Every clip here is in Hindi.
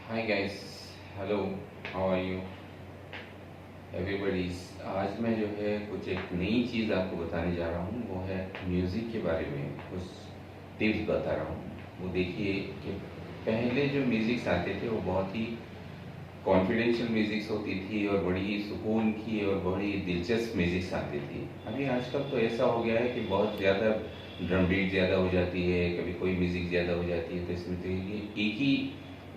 Hi guys, hello, how are you everybody's. आज मैं जो है कुछ एक नई चीज़ आपको बताने जा रहा हूँ। वो है म्यूज़िक के बारे में कुछ टिप्स बता रहा हूँ। वो देखिए कि पहले जो म्यूज़िक्स आते थे वो बहुत ही कॉन्फिडेंशियल म्यूज़िक्स होती थी और बड़ी सुकून की और बड़ी दिलचस्प म्यूज़िक्स आती थी। अभी आजकल तो ऐसा हो गया है कि बहुत ज़्यादा ड्रम बीट ज़्यादा हो जाती है, कभी कोई म्यूज़िक ज़्यादा हो जाती है, तो इसमें तो ये एक ही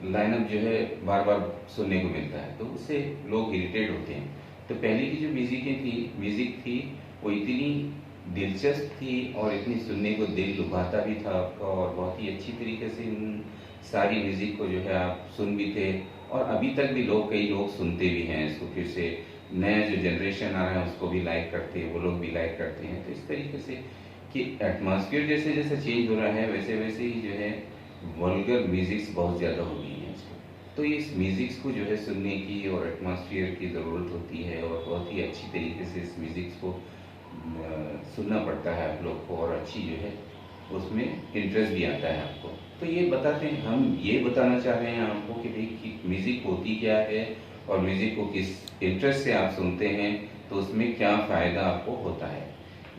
लाइनअप जो है बार बार सुनने को मिलता है, तो उससे लोग इरिटेट होते हैं। तो पहले की जो म्यूज़िक थी वो इतनी दिलचस्प थी और इतनी सुनने को दिल लुभाता भी था आपका, और बहुत ही अच्छी तरीके से इन सारी म्यूज़िक को जो है आप सुन भी थे। और अभी तक भी कई लोग सुनते भी हैं इसको, फिर से नया जो जनरेशन आ रहा है उसको भी लाइक करते हैं, वो लोग भी लाइक करते हैं। तो इस तरीके से कि एटमॉस्फेयर जैसे जैसे चेंज हो रहा है वैसे वैसे ही जो है वल्गर म्यूजिक्स बहुत ज़्यादा हो गई हैं आजकल। तो इस म्यूजिक्स को जो है सुनने की और एटमॉस्फेयर की ज़रूरत होती है, और बहुत ही अच्छी तरीके से इस म्यूजिक्स को सुनना पड़ता है आप लोग को, और अच्छी जो है उसमें इंटरेस्ट भी आता है आपको। तो ये बताते हैं, हम ये बताना चाह रहे हैं आपको कि भाई कि म्यूज़िक होती क्या है और म्यूज़िक को किस इंटरेस्ट से आप सुनते हैं, तो उसमें क्या फ़ायदा आपको होता है।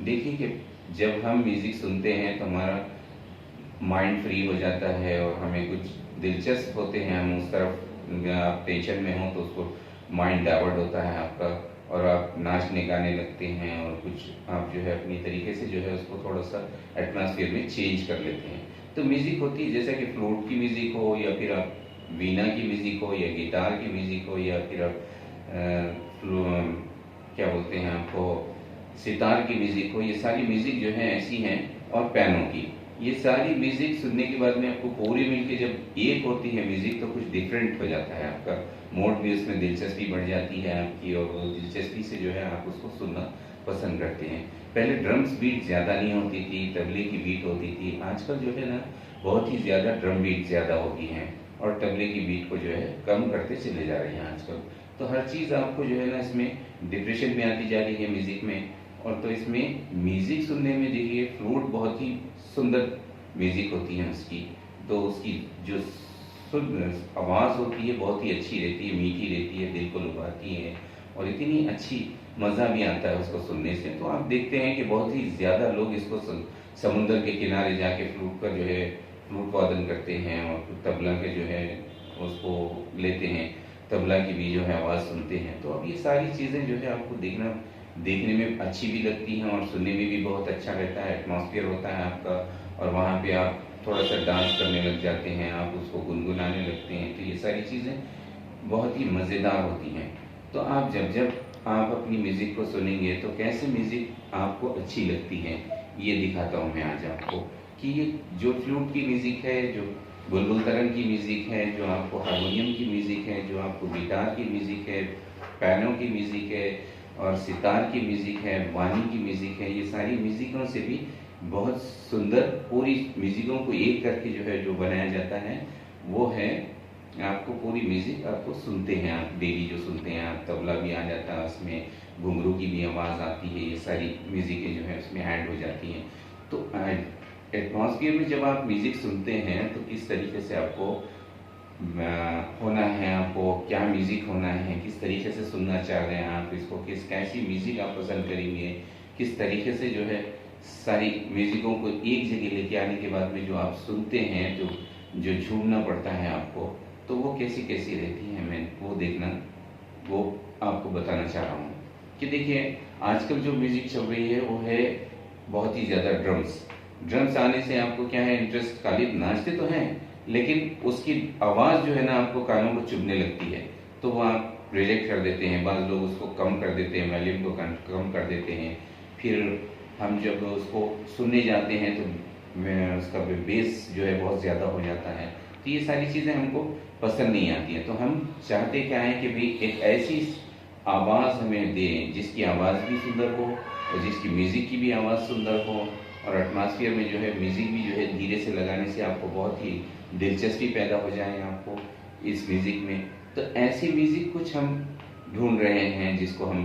देखिए कि जब हम म्यूज़िक सुनते हैं तो हमारा माइंड फ्री हो जाता है और हमें कुछ दिलचस्प होते हैं, हम उस तरफ आप टेंशन में हो तो उसको माइंड डाइवर्ट होता है आपका, और आप नाचने गाने लगते हैं और कुछ आप जो है अपनी तरीके से जो है उसको थोड़ा सा एटमॉस्फेयर में चेंज कर लेते हैं। तो म्यूज़िक होती है जैसे कि फ्लूट की म्यूज़िक हो, या फिर आप वीणा की म्यूज़िक हो, या गिटार की म्यूज़िक हो, या फिर आप क्या बोलते हैं आपको सितार की म्यूज़िक हो, ये सारी म्यूज़िक जो है ऐसी हैं। और पियानो की, ये सारी म्यूज़िक सुनने के बाद में आपको पूरी मिलके जब एक होती है म्यूज़िक तो कुछ डिफरेंट हो जाता है आपका मूड भी, उसमें दिलचस्पी बढ़ जाती है आपकी, और वो दिलचस्पी से जो है आप उसको सुनना पसंद करते हैं। पहले ड्रम्स बीट ज़्यादा नहीं होती थी, तबले की बीट होती थी। आजकल जो है ना बहुत ही ज़्यादा ड्रम बीट ज़्यादा हो गई हैं, और तबले की बीट को जो है कम करते चले जा रहे हैं आजकल। तो हर चीज़ आपको जो है ना इसमें डिप्रेशन में आती जा रही है म्यूज़िक में। और तो इसमें म्यूज़िक सुनने में देखिए फ्लूट बहुत ही सुंदर म्यूज़िक होती है उसकी, तो उसकी जो शुद्ध आवाज़ होती है बहुत ही अच्छी रहती है, मीठी रहती है, दिल को लुभाती है, और इतनी अच्छी मज़ा भी आता है उसको सुनने से। तो आप देखते हैं कि बहुत ही ज़्यादा लोग इसको समुंदर के किनारे जाके फ्लूट का जो है फ्लूट वादन करते हैं, और तबला के जो है उसको लेते हैं, तबला की भी जो है आवाज़ सुनते हैं। तो अब ये सारी चीज़ें जो है आपको देखने में अच्छी भी लगती हैं, और सुनने में भी बहुत अच्छा रहता है, एटमॉस्फेयर होता है आपका, और वहाँ पे आप थोड़ा सा डांस करने लग जाते हैं, आप उसको गुनगुनाने लगते हैं। तो ये सारी चीज़ें बहुत ही मज़ेदार होती हैं। तो आप जब जब आप अपनी म्यूज़िक को सुनेंगे तो कैसे म्यूज़िक आपको अच्छी लगती है ये दिखाता हूँ मैं आज आपको। कि ये जो फ्लूट की म्यूज़िक है, जो बुलबुल तरंग की म्यूज़िक है, जो आपको हारमोनियम की म्यूज़िक है, जो आपको गिटार की म्यूज़िक है, पियानो की म्यूज़िक है, और सितार की म्यूज़िक है, वानी की म्यूज़िक है, ये सारी म्यूज़िकों से भी बहुत सुंदर पूरी म्यूज़िकों को एक करके जो है जो बनाया जाता है वो है आपको पूरी म्यूज़िक आपको सुनते हैं, आप डेली जो सुनते हैं आप, तबला भी आ जाता है उसमें, घुंघरू की भी आवाज़ आती है, ये सारी म्यूज़िकें जो है उसमें ऐड हो जाती हैं। तो एटमॉस्फेयर में जब आप म्यूज़िक सुनते हैं तो किस तरीके से आपको होना है, आपको क्या म्यूज़िक होना है, किस तरीके से सुनना चाह रहे हैं आप इसको, कैसी म्यूज़िक आप पसंद करेंगे, किस तरीके से जो है सारी म्यूज़िकों को एक जगह लेके आने के बाद में जो आप सुनते हैं, जो झूमना पड़ता है आपको, तो वो कैसी कैसी रहती है, मैं वो देखना वो आपको बताना चाह रहा हूँ। कि देखिए आजकल जो म्यूज़िक चल रही है वो है बहुत ही ज़्यादा ड्रम्स। ड्रम्स आने से आपको क्या है इंटरेस्ट, खाली नाचते तो हैं लेकिन उसकी आवाज़ जो है ना आपको कानों को चुभने लगती है, तो वो आप रिजेक्ट कर देते हैं। बाज़ लोग उसको कम कर देते हैं, वॉल्यूम को कम कर देते हैं। फिर हम जब उसको सुनने जाते हैं तो उसका बेस जो है बहुत ज़्यादा हो जाता है। तो ये सारी चीज़ें हमको पसंद नहीं आती हैं। तो हम चाहते क्या है कि भाई एक ऐसी आवाज़ हमें दें जिसकी आवाज़ भी सुंदर हो, और जिसकी म्यूज़िक की भी आवाज़ सुंदर हो, और एटमॉस्फेयर में जो है म्यूज़िक भी जो है धीरे से लगाने से आपको बहुत ही दिलचस्पी पैदा हो जाए आपको इस म्यूज़िक में। तो ऐसी म्यूज़िक कुछ हम ढूंढ रहे हैं जिसको हम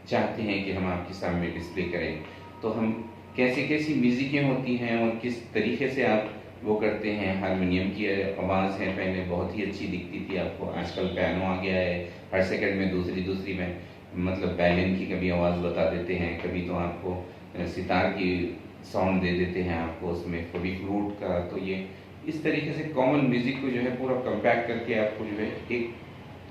चाहते हैं कि हम आपके सामने डिस्प्ले करें। तो हम कैसी कैसी म्यूज़िकें होती हैं और किस तरीके से आप वो करते हैं। हारमोनियम की आवाज़ है, पहले बहुत ही अच्छी दिखती थी आपको, आजकल पियानो आ गया है, हर सेकंड में दूसरी में मतलब वायलिन की कभी आवाज़ बता देते हैं, कभी तो आपको सितार की साउंड दे देते हैं आपको उसमें, कभी फ्लूट का। तो ये इस तरीके से कॉमन म्यूज़िक को जो है पूरा कंपैक्ट करके आपको जो है एक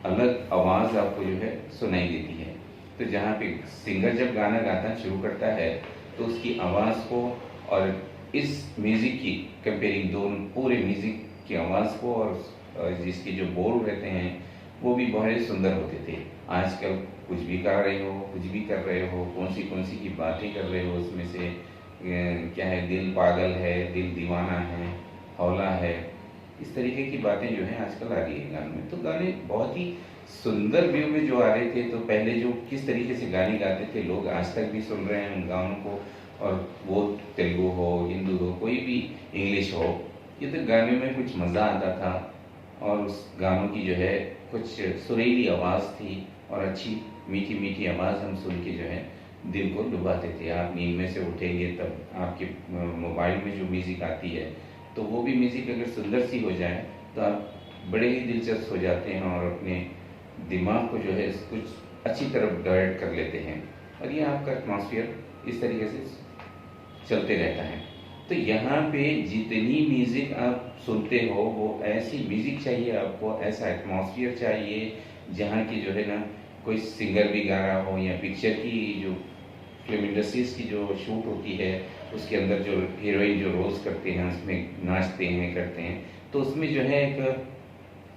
अलग आवाज़ आपको जो है सुनाई देती है। तो जहाँ पे सिंगर जब गाना गाना शुरू करता है तो उसकी आवाज़ को और इस म्यूज़िक की कंपेयरिंग, दोनों पूरे म्यूज़िक की आवाज़ को और जिसके जो बोल रहते हैं वो भी बहुत सुंदर होते थे। आजकल कुछ भी गा रहे हो, कुछ भी कर रहे हो, कौन सी की बातें कर रहे हो, उसमें से क्या है, दिल पागल है, दिल दीवाना है, हौला है, इस तरीके की बातें जो है आजकल आ रही है गानों में। तो गाने बहुत ही सुंदर व्यू में जो आ रहे थे, तो पहले जो किस तरीके से गाने गाते थे लोग, आज तक भी सुन रहे हैं उन गानों को, और वो तेलुगु हो, हिंदू हो, कोई भी इंग्लिश हो, ये तो गाने में कुछ मज़ा आता था। और उस गानों की जो है कुछ सुरीली आवाज़ थी और अच्छी मीठी मीठी आवाज़ हम सुन के जो है दिल को डुबाते थे। आप नींद में से उठेंगे तब आपके मोबाइल में जो म्यूज़िक आती है, तो वो भी म्यूज़िक अगर सुंदर सी हो जाए तो आप बड़े ही दिलचस्प हो जाते हैं और अपने दिमाग को जो है कुछ अच्छी तरफ डायरेक्ट कर लेते हैं, और ये आपका एटमॉस्फेयर इस तरीके से चलते रहता है। तो यहाँ पे जितनी म्यूज़िक आप सुनते हो वो ऐसी म्यूज़िक चाहिए आपको, ऐसा एटमॉस्फेयर चाहिए जहाँ की जो है ना कोई सिंगर भी गा रहा हो, या पिक्चर की जो फिल्म इंडस्ट्रीज की जो शूट होती है उसके अंदर जो हीरोइन जो रोल्स करते हैं उसमें नाचते हैं करते हैं, तो उसमें जो है एक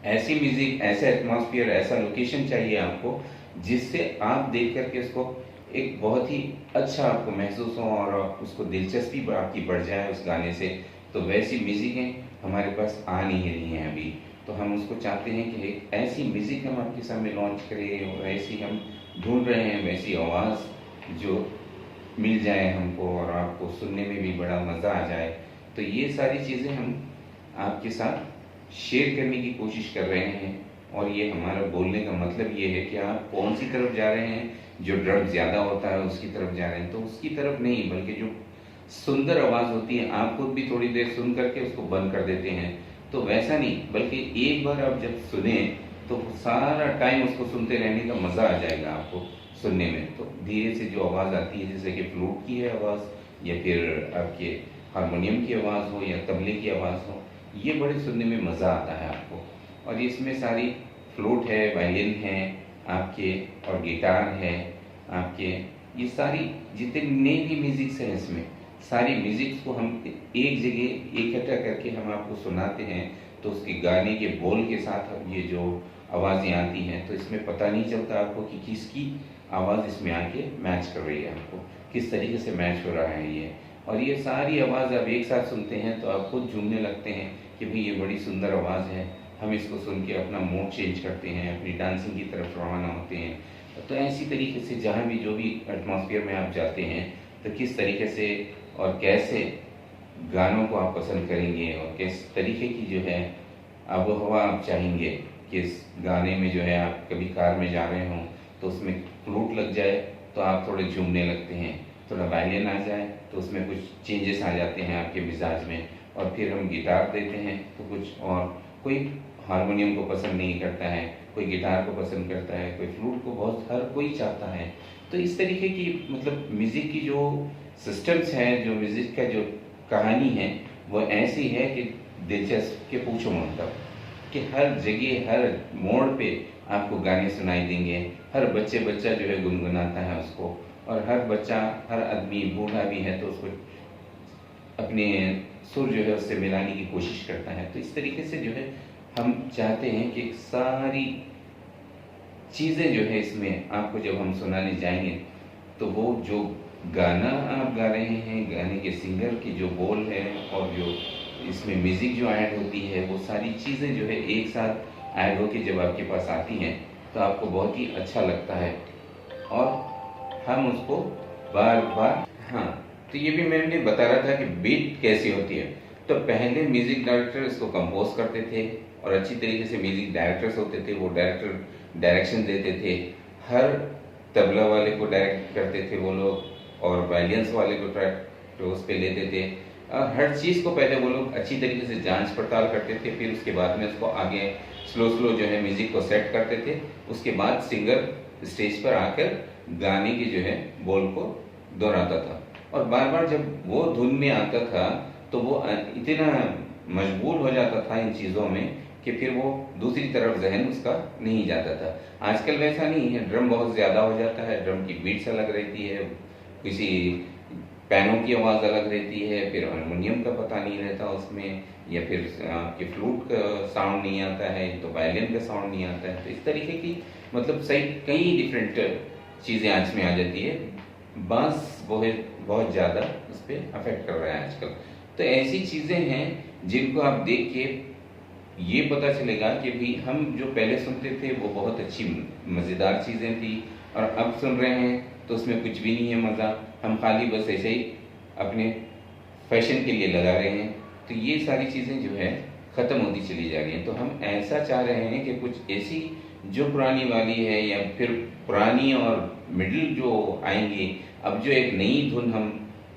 ऐसी म्यूजिक, ऐसा एटमॉस्फेयर, ऐसा लोकेशन चाहिए आपको जिससे आप देख करके उसको एक बहुत ही अच्छा आपको महसूस हो और उसको दिलचस्पी आपकी बढ़ जाए उस गाने से। तो वैसी म्यूजिकें हमारे पास आ नहीं रही हैं अभी, तो हम उसको चाहते हैं कि एक ऐसी म्यूजिक हम आपके सामने लॉन्च करें, और ऐसी हम ढूंढ रहे हैं वैसी आवाज़ जो मिल जाए हमको और आपको सुनने में भी बड़ा मज़ा आ जाए। तो ये सारी चीज़ें हम आपके साथ शेयर करने की कोशिश कर रहे हैं, और ये हमारा बोलने का मतलब ये है कि आप कौन सी तरफ जा रहे हैं। जो ड्रग ज़्यादा होता है उसकी तरफ जा रहे हैं, तो उसकी तरफ नहीं, बल्कि जो सुंदर आवाज़ होती है आप खुद भी थोड़ी देर सुन करके उसको बंद कर देते हैं, तो वैसा नहीं, बल्कि एक बार आप जब सुने तो सारा टाइम उसको सुनते रहने का मज़ा आ जाएगा आपको सुनने में। तो धीरे से जो आवाज़ आती है, जैसे कि फ्लूट की है आवाज़, या फिर आपके हारमोनियम की आवाज़ हो, या तबले की आवाज़ हो, ये बड़े सुनने में मज़ा आता है आपको। और इसमें सारी फ्लूट है, वायलिन है आपके, और गिटार है आपके, ये सारी जितने भी म्यूज़िक्स हैं इसमें सारी म्यूज़िक्स को हम एक जगह इकट्ठा करके हम आपको सुनाते हैं। तो उसके गाने के बोल के साथ ये जो आवाज़ें आती हैं, तो इसमें पता नहीं चलता आपको कि किसकी आवाज़ इसमें आके मैच कर रही है, आपको किस तरीके से मैच हो रहा है ये। और ये सारी आवाज़ आप एक साथ सुनते हैं तो आप खुद झूमने लगते हैं कि भाई ये बड़ी सुंदर आवाज़ है, हम इसको सुन के अपना मूड चेंज करते हैं, अपनी डांसिंग की तरफ रवाना होते हैं। तो ऐसी तरीके से जहाँ भी जो भी एटमॉस्फेयर में आप जाते हैं, तो किस तरीके से और कैसे गानों को आप पसंद करेंगे, और किस तरीके की जो है आबो हवा आप चाहेंगे कि इस गाने में जो है आप कभी कार में जा रहे हों तो उसमें फ्लूट लग जाए तो आप थोड़े झूमने लगते हैं, थोड़ा वायलिन आ जाए तो उसमें कुछ चेंजेस आ जाते हैं आपके मिजाज में, और फिर हम गिटार देते हैं तो कुछ और, कोई हारमोनियम को पसंद नहीं करता है, कोई गिटार को पसंद करता है, कोई फ्लूट को, बहुत हर कोई चाहता है। तो इस तरीके की मतलब म्यूज़िक की जो सिस्टम्स हैं, जो म्यूज़िक का जो कहानी है वो ऐसी है कि दिलचस्प के पूछो मत तब, कि हर जगह हर मोड़ पे आपको गाने सुनाई देंगे। हर बच्चा जो है गुनगुनाता है उसको, और हर बच्चा, हर आदमी बूढ़ा भी है तो उसको अपने सुर जो है उससे मिलाने की कोशिश करता है। तो इस तरीके से जो है हम चाहते हैं कि सारी चीज़ें जो है इसमें आपको जब हम सुनाने जाएंगे तो वो जो गाना आप गा रहे हैं, गाने के सिंगर की जो बोल है और जो इसमें म्यूज़िक जो ऐड होती है, वो सारी चीज़ें जो है एक साथ ऐड होकर जब आपके पास आती हैं तो आपको बहुत ही अच्छा लगता है, और हम उसको बार बार, हाँ, तो ये भी मैंने बता रहा था कि बीट कैसी होती है। तो पहले म्यूज़िक डायरेक्टर इसको कंपोज करते थे, और अच्छी तरीके से म्यूज़िक डायरेक्टर्स होते थे, वो डायरेक्टर डायरेक्शन देते थे, हर तबला वाले को डायरेक्ट करते थे वो लोग, और वायलिन्स वाले को ट्रैक तो उस पर लेते थे, हर चीज़ को पहले वो लोग अच्छी तरीके से जांच पड़ताल करते थे, फिर उसके बाद में उसको आगे स्लो स्लो जो है म्यूज़िक को सेट करते थे। उसके बाद सिंगर स्टेज पर आकर गाने के जो है बोल को दोहराता था, और बार बार जब वो धुन में आता था तो वो इतना मशगूल हो जाता था इन चीज़ों में कि फिर वो दूसरी तरफ जहन उसका नहीं जाता था। आजकल वैसा नहीं है, ड्रम बहुत ज़्यादा हो जाता है, ड्रम की बीट्स अलग रहती है, किसी पैनों की आवाज़ अलग रहती है, फिर हारमोनियम का पता नहीं रहता उसमें, या फिर आपके फ्लूट का साउंड नहीं आता है, तो वायलिन का साउंड नहीं आता है। तो इस तरीके की मतलब सही कई डिफरेंट चीज़ें आज में आ जाती है। बांस बहुत ज़्यादा उस पर अफेक्ट कर रहा है आजकल। तो ऐसी चीज़ें हैं जिनको आप देख के ये पता चलेगा कि भी हम जो पहले सुनते थे वो बहुत अच्छी मज़ेदार चीज़ें थी, और अब सुन रहे हैं तो उसमें कुछ भी नहीं है मज़ा, हम खाली बस ऐसे ही अपने फैशन के लिए लगा रहे हैं। तो ये सारी चीज़ें जो है ख़त्म होती चली जा रही हैं। तो हम ऐसा चाह रहे हैं कि कुछ ऐसी जो पुरानी वाली है, या फिर पुरानी और मिडिल जो आएंगी, अब जो एक नई धुन हम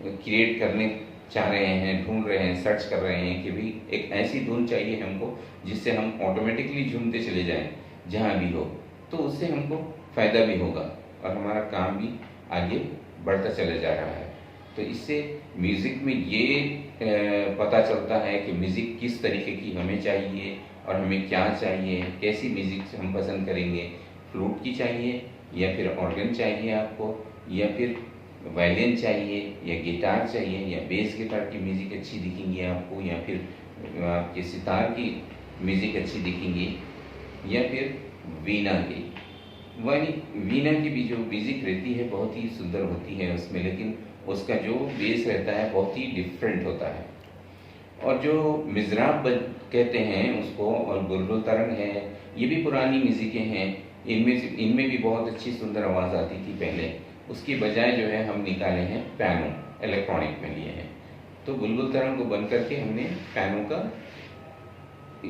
क्रिएट करने चाह रहे हैं, ढूंढ रहे हैं, सर्च कर रहे हैं कि भी एक ऐसी धुन चाहिए हमको जिससे हम ऑटोमेटिकली झूमते चले जाएं जहाँ भी हो। तो उससे हमको फ़ायदा भी होगा और हमारा काम भी आगे बढ़ता चला जा रहा है। तो इससे म्यूज़िक में ये पता चलता है कि म्यूज़िक किस तरीके की हमें चाहिए और हमें क्या चाहिए, कैसी म्यूज़िक हम पसंद करेंगे। फ्लूट की चाहिए, या फिर ऑर्गन चाहिए आपको, या फिर वायलिन चाहिए, या गिटार चाहिए, या बेस गिटार की म्यूज़िक अच्छी दिखेंगी आपको, या फिर आपके सितार की म्यूज़िक अच्छी दिखेंगी, या फिर वीणा की। वीणा की भी जो म्यूज़िक रहती है बहुत ही सुंदर होती है उसमें, लेकिन उसका जो बेस रहता है बहुत ही डिफरेंट होता है। और जो मिज़राब कहते हैं उसको, और बुलबुल तरंग है, ये भी पुरानी म्यूज़िकें हैं। इनमें भी बहुत अच्छी सुंदर आवाज़ आती थी पहले। उसकी बजाय जो है हम निकाले हैं पैनो, इलेक्ट्रॉनिक में लिए हैं। तो बुलबुल तरंग को बंद करके हमने पैनो का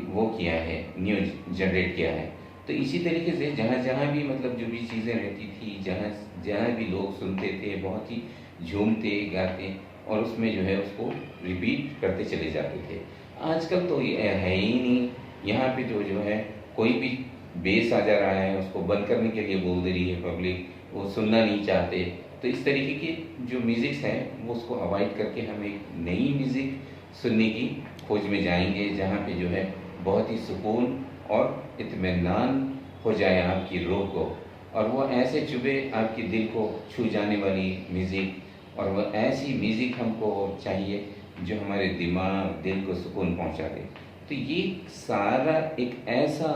वो किया है, न्यू जनरेट किया है। तो इसी तरीके से जहाँ जहाँ भी मतलब जो भी चीज़ें रहती थी, जहाँ जहाँ भी लोग सुनते थे बहुत ही झूमते गाते, और उसमें जो है उसको रिपीट करते चले जाते थे। आजकल तो ये है ही नहीं। यहाँ पे जो है कोई भी बेस आ जा रहा है उसको बंद करने के लिए बोल दे रही है पब्लिक, वो सुनना नहीं चाहते। तो इस तरीके की जो म्यूज़िक्स हैं वो उसको अवॉइड करके हम एक नई म्यूज़िक सुनने की खोज में जाएंगे, जहाँ पे जो है बहुत ही सुकून और इत्मीनान हो जाए आपकी रूह को, और वो ऐसे चुभे आपके दिल को छू जाने वाली म्यूज़िक। और वह ऐसी म्यूज़िक हमको चाहिए जो हमारे दिमाग दिल को सुकून पहुंचा दे। तो ये सारा एक ऐसा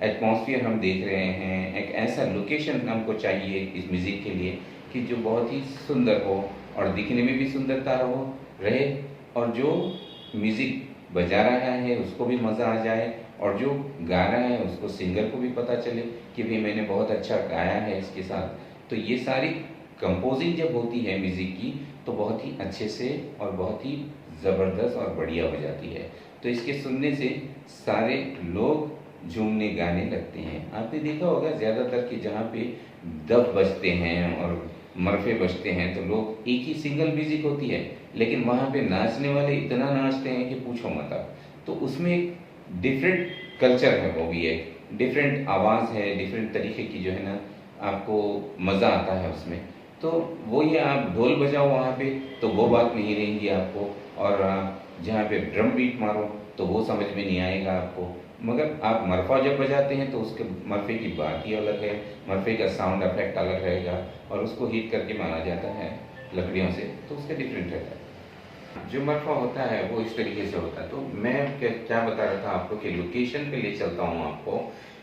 एटमॉस्फेयर हम देख रहे हैं, एक ऐसा लोकेशन हमको चाहिए इस म्यूज़िक के लिए कि जो बहुत ही सुंदर हो और दिखने में भी सुंदरता रहे, और जो म्यूज़िक बजा रहा है उसको भी मज़ा आ जाए, और जो गा रहा है उसको, सिंगर को भी पता चले कि भाई मैंने बहुत अच्छा गाया है इसके साथ। तो ये सारी कंपोजिंग जब होती है म्यूज़िक की तो बहुत ही अच्छे से और बहुत ही ज़बरदस्त और बढ़िया हो जाती है। तो इसके सुनने से सारे लोग झूमने गाने लगते हैं। आपने देखा होगा ज़्यादातर कि जहाँ पे दफ बजते हैं और मरफे बजते हैं तो लोग, एक ही सिंगल म्यूज़िक होती है लेकिन वहाँ पे नाचने वाले इतना नाचते हैं कि पूछो मत आप। तो उसमें एक डिफरेंट कल्चर है, वो भी एक डिफरेंट आवाज़ है, डिफरेंट तरीके की जो है ना आपको मज़ा आता है उसमें। तो वो ये आप ढोल बजाओ वहाँ पे तो वो बात नहीं रहेगी आपको, और जहाँ पे ड्रम बीट मारो तो वो समझ में नहीं आएगा आपको। मगर आप मरफा जब बजाते हैं तो उसके मरफे की बात ही अलग है, मरफे का साउंड इफेक्ट अलग रहेगा, और उसको हीट करके माना जाता है लकड़ियों से, तो उसका डिफरेंट रहता है। जो मरफा होता है वो इस तरीके से होता है। तो मैं क्या बता रहा था आपको कि लोकेशन पे ले चलता हूँ आपको,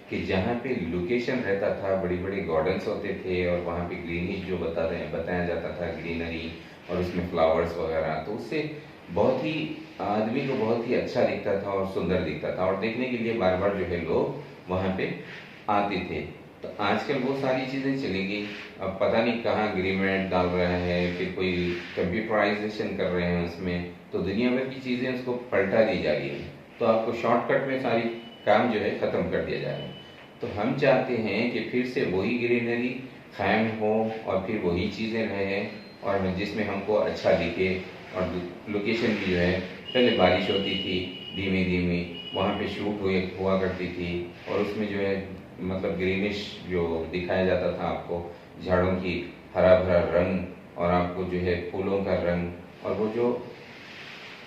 कि जहाँ पे लोकेशन रहता था, बड़ी बड़ी गार्डन्स होते थे और वहाँ पे ग्रीनिश जो बताया जाता था, ग्रीनरी और उसमें फ्लावर्स वगैरह, तो उससे बहुत ही आदमी को बहुत ही अच्छा दिखता था और सुंदर दिखता था, और देखने के लिए बार बार जो है लोग वहाँ पे आते थे। तो आजकल वो सारी चीज़ें चली गई। अब पता नहीं कहाँ एग्रीमेंट डाल रहा है, फिर कोई कंप्यूटराइजेशन कर रहे हैं उसमें, तो दुनिया भर की चीज़ें उसको पलटा दी जा रही है। तो आपको शॉर्टकट में सारी काम जो है ख़त्म कर दिया जा रहा है। तो हम चाहते हैं कि फिर से वही ग्रीनरी कायम हो और फिर वही चीज़ें रहें और जिसमें हमको अच्छा दिखे, और लोकेशन भी जो है, पहले बारिश होती थी धीमी धीमी, वहाँ पे शूट हुआ करती थी, और उसमें जो है मतलब ग्रीनिश जो दिखाया जाता था आपको, झाड़ों की हरा भरा रंग, और आपको जो है फूलों का रंग, और वो जो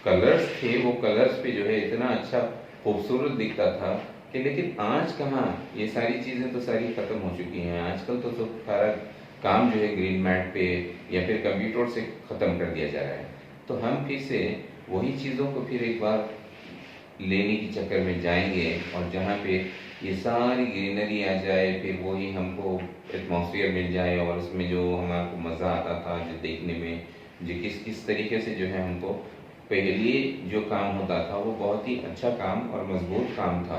कलर्स थे वो कलर्स पे जो है इतना अच्छा खूबसूरत दिखता था कि, लेकिन आज कहाँ, ये सारी चीज़ें तो सारी ख़त्म हो चुकी हैं। आजकल तो सब सारा काम जो है ग्रीन मैट पे या फिर कंप्यूटर से ख़त्म कर दिया जा रहा है। तो हम फिर से वही चीज़ों को फिर एक बार लेने के चक्कर में जाएंगे, और जहाँ पे ये सारी ग्रीनरी आ जाए, फिर वही हमको एटमॉस्फेयर मिल जाए, और उसमें जो हमको मज़ा आता था जो देखने में, जो किस किस तरीके से जो है हमको पहले जो काम होता था वो बहुत ही अच्छा काम और मजबूत काम था।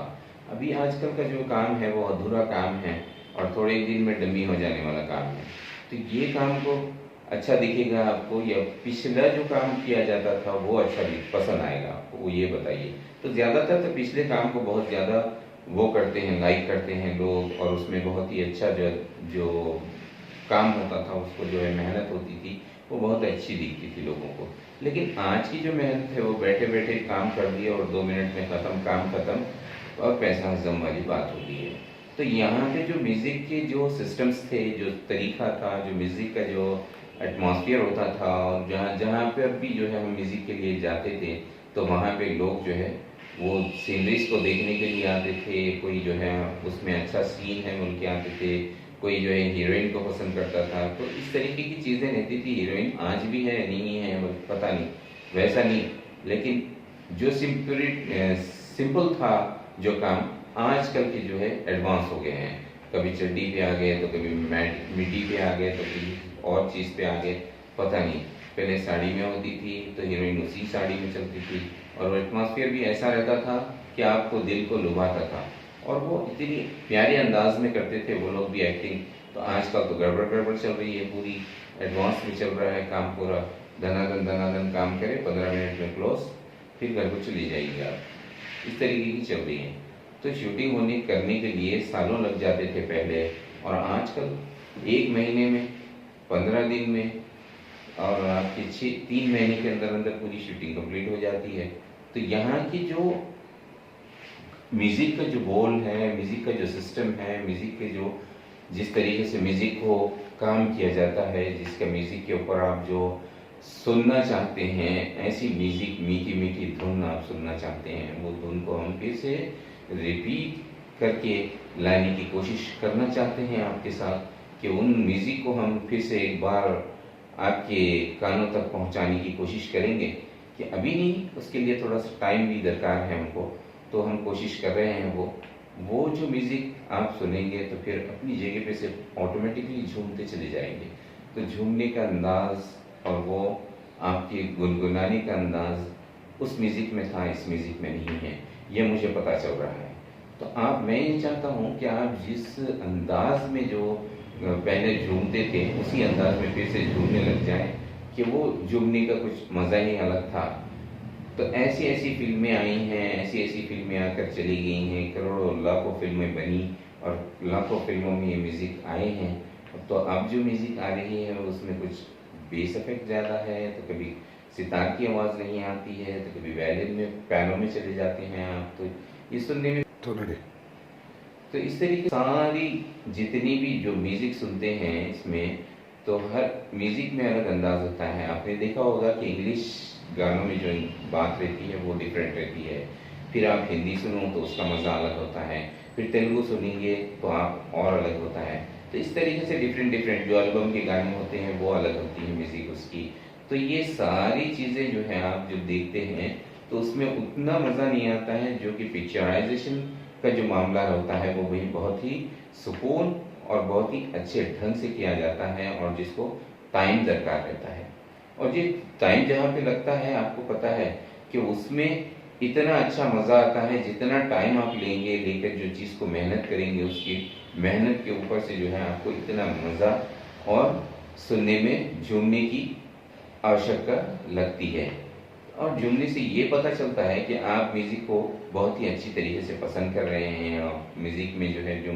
अभी आजकल का जो काम है वो अधूरा काम है, और थोड़े ही दिन में डमी हो जाने वाला काम है। तो ये काम को अच्छा दिखेगा आपको, या पिछला जो काम किया जाता था वो अच्छा पसंद आएगा आपको, वो ये बताइए। तो ज़्यादातर तो पिछले काम को बहुत ज़्यादा वो करते हैं, लाइक करते हैं लोग, और उसमें बहुत ही अच्छा जो जो काम होता था, उसको जो है मेहनत होती थी वो बहुत अच्छी दिखती थी लोगों को। लेकिन आज की जो मेहनत है वो बैठे बैठे काम कर दिया और 2 मिनट में ख़त्म, काम ख़त्म, और पैसा हजम वाली बात होती है। तो यहाँ पे जो म्यूज़िक के जो सिस्टम्स थे, जो तरीका था, जो म्यूज़िक का जो एटमॉस्फेयर होता था, और जहाँ जहाँ पर भी जो है हम म्यूज़िक के लिए जाते थे, तो वहाँ पे लोग जो है वो सीनरीज को देखने के लिए आते थे, कोई जो है उसमें अच्छा सीन है बोल के आते थे, कोई जो है हीरोइन को पसंद करता था। तो इस तरीके की चीज़ें रहती थी। हीरोइन आज भी है नहीं है पता नहीं, वैसा नहीं, लेकिन जो सिंपल था जो काम, आजकल के जो है एडवांस हो गए हैं। कभी चड्डी पे आ गए, तो कभी मिड्डी पे आ गए, तो कभी और चीज़ पे आ गए, पता नहीं। पहले साड़ी में होती थी तो हीरोइन उसी साड़ी में चलती थी, और वो एटमॉस्फेयर भी ऐसा रहता था कि आपको दिल को लुभाता था, और वो इतनी प्यारे अंदाज में करते थे वो लोग भी एक्टिंग। तो आजकल तो गड़बड़ गड़बड़ चल रही है पूरी, एडवांस में चल रहा है काम पूरा, धनाधन काम करे, 15 मिनट में क्लोज, फिर घर को चली जाएगी आप, इस तरीके की चल रही है। तो शूटिंग होने करने के लिए सालों लग जाते थे पहले, और आजकल 1 महीने में, 15 दिन में, और आपके 3 महीने के अंदर अंदर पूरी शूटिंग कंप्लीट हो जाती है। तो यहाँ की जो म्यूज़िक का जो बोल है, म्यूज़िक का जो सिस्टम है, म्यूज़िक के जो जिस तरीके से म्यूज़िक को काम किया जाता है, जिसका म्यूज़िक के ऊपर आप जो सुनना चाहते हैं, ऐसी म्यूज़िक, मीठी मीठी धुन आप सुनना चाहते हैं, वो धुन को हम फिर से रिपीट करके लाने की कोशिश करना चाहते हैं आपके साथ, कि उन म्यूज़िक को हम फिर से एक बार आपके कानों तक पहुंचाने की कोशिश करेंगे। कि अभी नहीं, उसके लिए थोड़ा सा टाइम भी दरकार है हमको, तो हम कोशिश कर रहे हैं। वो जो म्यूज़िक आप सुनेंगे तो फिर अपनी जगह पे से ऑटोमेटिकली झूमते चले जाएंगे। तो झूमने का अंदाज़ और वो आपके गुनगुनाने का अंदाज़ उस म्यूज़िक में था, इस म्यूज़िक में नहीं है, ये मुझे पता चल रहा है। तो मैं ये चाहता हूँ कि आप जिस अंदाज में जो पहले झूमते थे, उसी अंदाज में फिर से झूमने लग जाएं, कि वो झूमने का कुछ मज़ा ही अलग था। तो ऐसी ऐसी फिल्में आई हैं, ऐसी ऐसी फिल्में आकर चली गई हैं, करोड़ों लाखों फिल्में बनी, और लाखों फिल्मों में ये म्यूज़िक आए हैं। तो अब जो म्यूज़िक आ रही है उसमें कुछ बेस इफेक्ट ज़्यादा है, तो कभी सितार की आवाज़ नहीं आती है, तो कभी वायलिन में, पियानो में चले जाते हैं आप, तो ये सुनने में तो इस तरीके सारी जितनी भी जो म्यूज़िक सुनते हैं इसमें, तो हर म्यूज़िक में अलग अंदाज होता है। आपने देखा होगा कि इंग्लिश गानों में जो बात रहती है वो डिफरेंट रहती है, फिर आप हिंदी सुनो तो उसका मज़ा अलग होता है, फिर तेलुगु सुनेंगे तो आप और अलग होता है। तो इस तरीके से डिफरेंट डिफरेंट जो एल्बम के गाने होते हैं वो अलग होती है म्यूज़िक उसकी। तो ये सारी चीज़ें जो है आप जब देखते हैं तो उसमें उतना मज़ा नहीं आता है जो कि पिक्चराइजेशन का जो मामला होता है, वो भी बहुत ही सुकून और बहुत ही अच्छे ढंग से किया जाता है, और जिसको टाइम दरकार रहता है। और ये टाइम जहाँ पे लगता है, आपको पता है कि उसमें इतना अच्छा मज़ा आता है, जितना टाइम आप लेंगे, लेकर जो चीज़ को मेहनत करेंगे, उसकी मेहनत के ऊपर से जो है आपको इतना मज़ा और सुनने में झूमने की आवश्यकता लगती है। और झूमने से ये पता चलता है कि आप म्यूज़िक को बहुत ही अच्छी तरीके से पसंद कर रहे हैं, और म्यूज़िक में जो है जो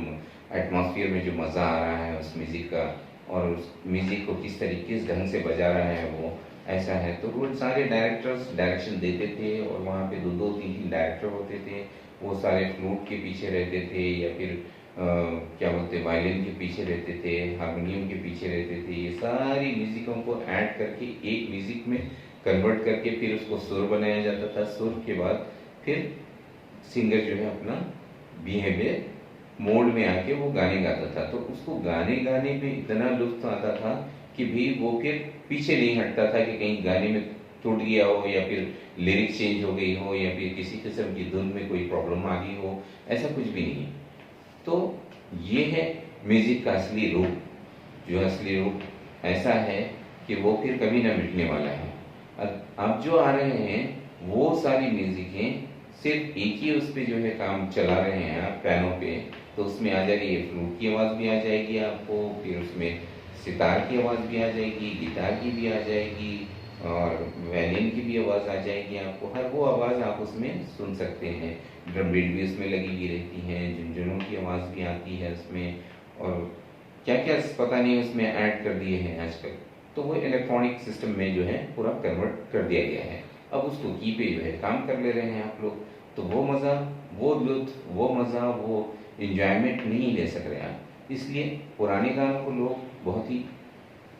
एटमॉस्फेयर में जो मज़ा आ रहा है उस म्यूज़िक का, और उस म्यूज़िक को किस तरीके से ढंग से बजा रहा है वो ऐसा है। तो वो सारे डायरेक्टर्स डायरेक्शन देते थे और वहाँ पे दो दो तीन तीन डायरेक्टर होते थे, वो सारे फ्लूट के पीछे रहते थे या फिर क्या बोलते वायलिन के पीछे रहते थे, हारमोनियम के पीछे रहते थे। ये सारी म्यूजिकों को ऐड करके एक म्यूजिक में कन्वर्ट करके फिर उसको सुर बनाया जाता था। सुर के बाद फिर सिंगर जो है अपना बिहेवियर मोड में आके वो गाने गाता था। तो उसको गाने गाने में इतना लुत्फ आता था कि भी वो फिर पीछे नहीं हटता था कि कहीं गाने में टूट गया हो या फिर लिरिक्स चेंज हो गई हो या फिर किसी किस्म की धुन में कोई प्रॉब्लम आ गई हो, ऐसा कुछ भी नहीं है। तो ये है म्यूजिक का असली रूप। जो असली रूप ऐसा है कि वो फिर कभी ना मिटने वाला है। अब जो आ रहे हैं वो सारी म्यूजिकें सिर्फ एक ही उस पे जो है काम चला रहे हैं आप पैनों पे, तो उसमें आ जाएगी ये फ्लूट की आवाज़ भी आ जाएगी आपको, फिर उसमें सितार की आवाज़ भी आ जाएगी, गिटार की भी आ जाएगी और वायलिन की भी आवाज़ आ जाएगी आपको। हर वो आवाज़ आप उसमें सुन सकते हैं। ड्रम बीट भी उसमें लगी हुई रहती है, झुनझुनों की आवाज़ भी आती है उसमें, और क्या क्या पता नहीं उसमें ऐड कर दिए हैं आजकल। तो वो इलेक्ट्रॉनिक सिस्टम में जो है पूरा कन्वर्ट कर दिया गया है। अब उसको की पे जो है काम कर ले रहे हैं आप लोग, तो वो मज़ा, वो लुत्फ, वो मज़ा, वो इंजॉयमेंट नहीं ले सक रहे आप। इसलिए पुराने गानों को लोग बहुत ही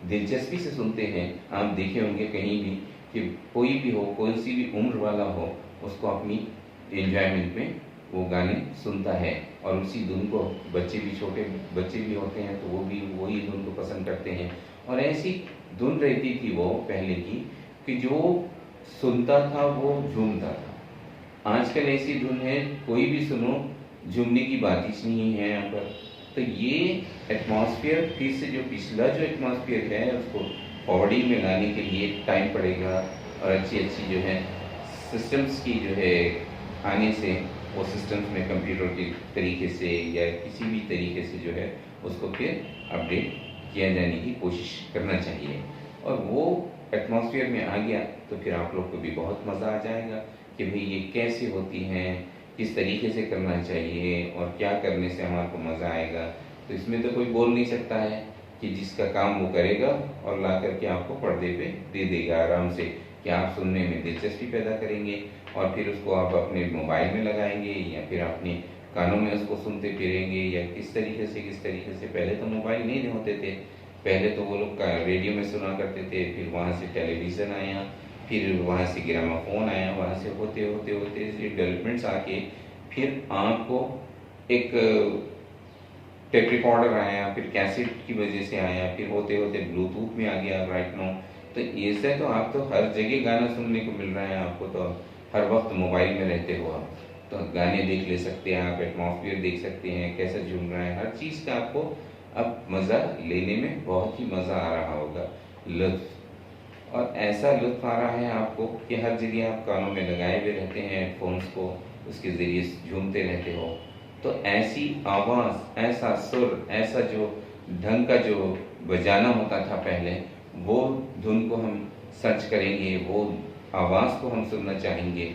दिलचस्पी से सुनते हैं। आप देखे होंगे कहीं भी कि कोई भी हो, कोई सी भी उम्र वाला हो, उसको अपनी एंजॉयमेंट में वो गाने सुनता है। और उसी धुन को बच्चे भी, छोटे बच्चे भी होते हैं तो वो भी वही धुन को पसंद करते हैं। और ऐसी धुन रहती थी वो पहले की कि जो सुनता था वो झूमता था। आजकल ऐसी धुन है कोई भी सुनो, झूमने की बात ही नहीं है यहाँ पर। तो ये एटमॉस्फेयर फिर से जो पिछला जो एटमॉस्फेयर है उसको फॉरवर्डिंग में लाने के लिए टाइम पड़ेगा। और अच्छी अच्छी जो है सिस्टम्स की जो है आने से, वो सिस्टम्स में कंप्यूटर के तरीके से या किसी भी तरीके से जो है उसको फिर अपडेट किया जाने की कोशिश करना चाहिए। और वो एटमॉस्फेयर में आ गया तो फिर आप लोग को भी बहुत मज़ा आ जाएगा कि भाई ये कैसे होती हैं, किस तरीके से करना चाहिए और क्या करने से हमारे को मज़ा आएगा। तो इसमें तो कोई बोल नहीं सकता है कि जिसका काम वो करेगा और ला करके आपको पर्दे पे दे देगा आराम से, कि आप सुनने में दिलचस्पी पैदा करेंगे और फिर उसको आप अपने मोबाइल में लगाएंगे या फिर अपने कानों में उसको सुनते फिरेंगे या किस तरीके से। पहले तो मोबाइल नहीं होते थे, पहले तो वो लोग रेडियो में सुना करते थे, फिर वहाँ से टेलीविज़न आया, फिर वहाँ से ग्रामोफोन आया, वहाँ से होते डेवलपमेंट्स आके फिर आपको एक टेप रिकॉर्डर आया, फिर कैसेट की वजह से आया, फिर होते होते ब्लूटूथ में आ गया राइट नाउ। तो ऐसे तो आप तो हर जगह गाना सुनने को मिल रहा है आपको, तो हर वक्त मोबाइल में रहते हो आप, तो गाने देख ले सकते हैं आप, एटमॉस्फेयर देख सकते हैं कैसा झूम रहा है, हर चीज़ का आपको अब मज़ा लेने में बहुत ही मज़ा आ रहा होगा, लुत्फ। और ऐसा लुत्फ आ रहा है आपको कि हर जगह आप कानों में लगाए हुए रहते हैं हेडफोन्स को, उसके ज़रिए झूमते रहते हो। तो ऐसी आवाज़, ऐसा सुर, ऐसा जो ढंग का जो बजाना होता था पहले, वो धुन को हम सर्च करेंगे, वो आवाज़ को हम सुनना चाहेंगे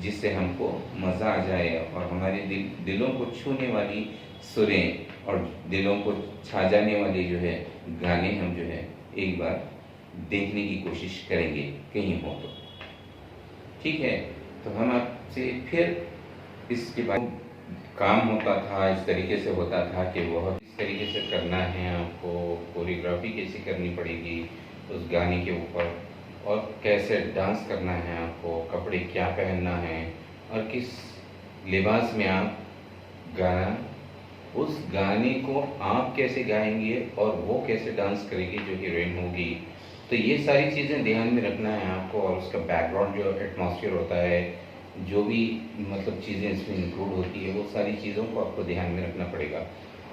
जिससे हमको मज़ा आ जाए और हमारे दिलों को छूने वाली सुरें और दिलों को छा जाने वाले जो है गाने हम जो है एक बार देखने की कोशिश करेंगे कहीं हो तो। ठीक है, तो हम आपसे फिर इसके बाद काम होता था, इस तरीके से होता था कि बहुत इस तरीके से करना है आपको, कोरियोग्राफी कैसे करनी पड़ेगी उस गाने के ऊपर, और कैसे डांस करना है आपको, कपड़े क्या पहनना है और किस लिबास में आप गाना, उस गाने को आप कैसे गाएंगे और वो कैसे डांस करेगी जो हीरोइन होगी। तो ये सारी चीज़ें ध्यान में रखना है आपको। और उसका बैकग्राउंड जो एटमॉस्फेयर होता है, जो भी मतलब चीज़ें इसमें इंक्लूड होती है, वो सारी चीज़ों को आपको ध्यान में रखना पड़ेगा।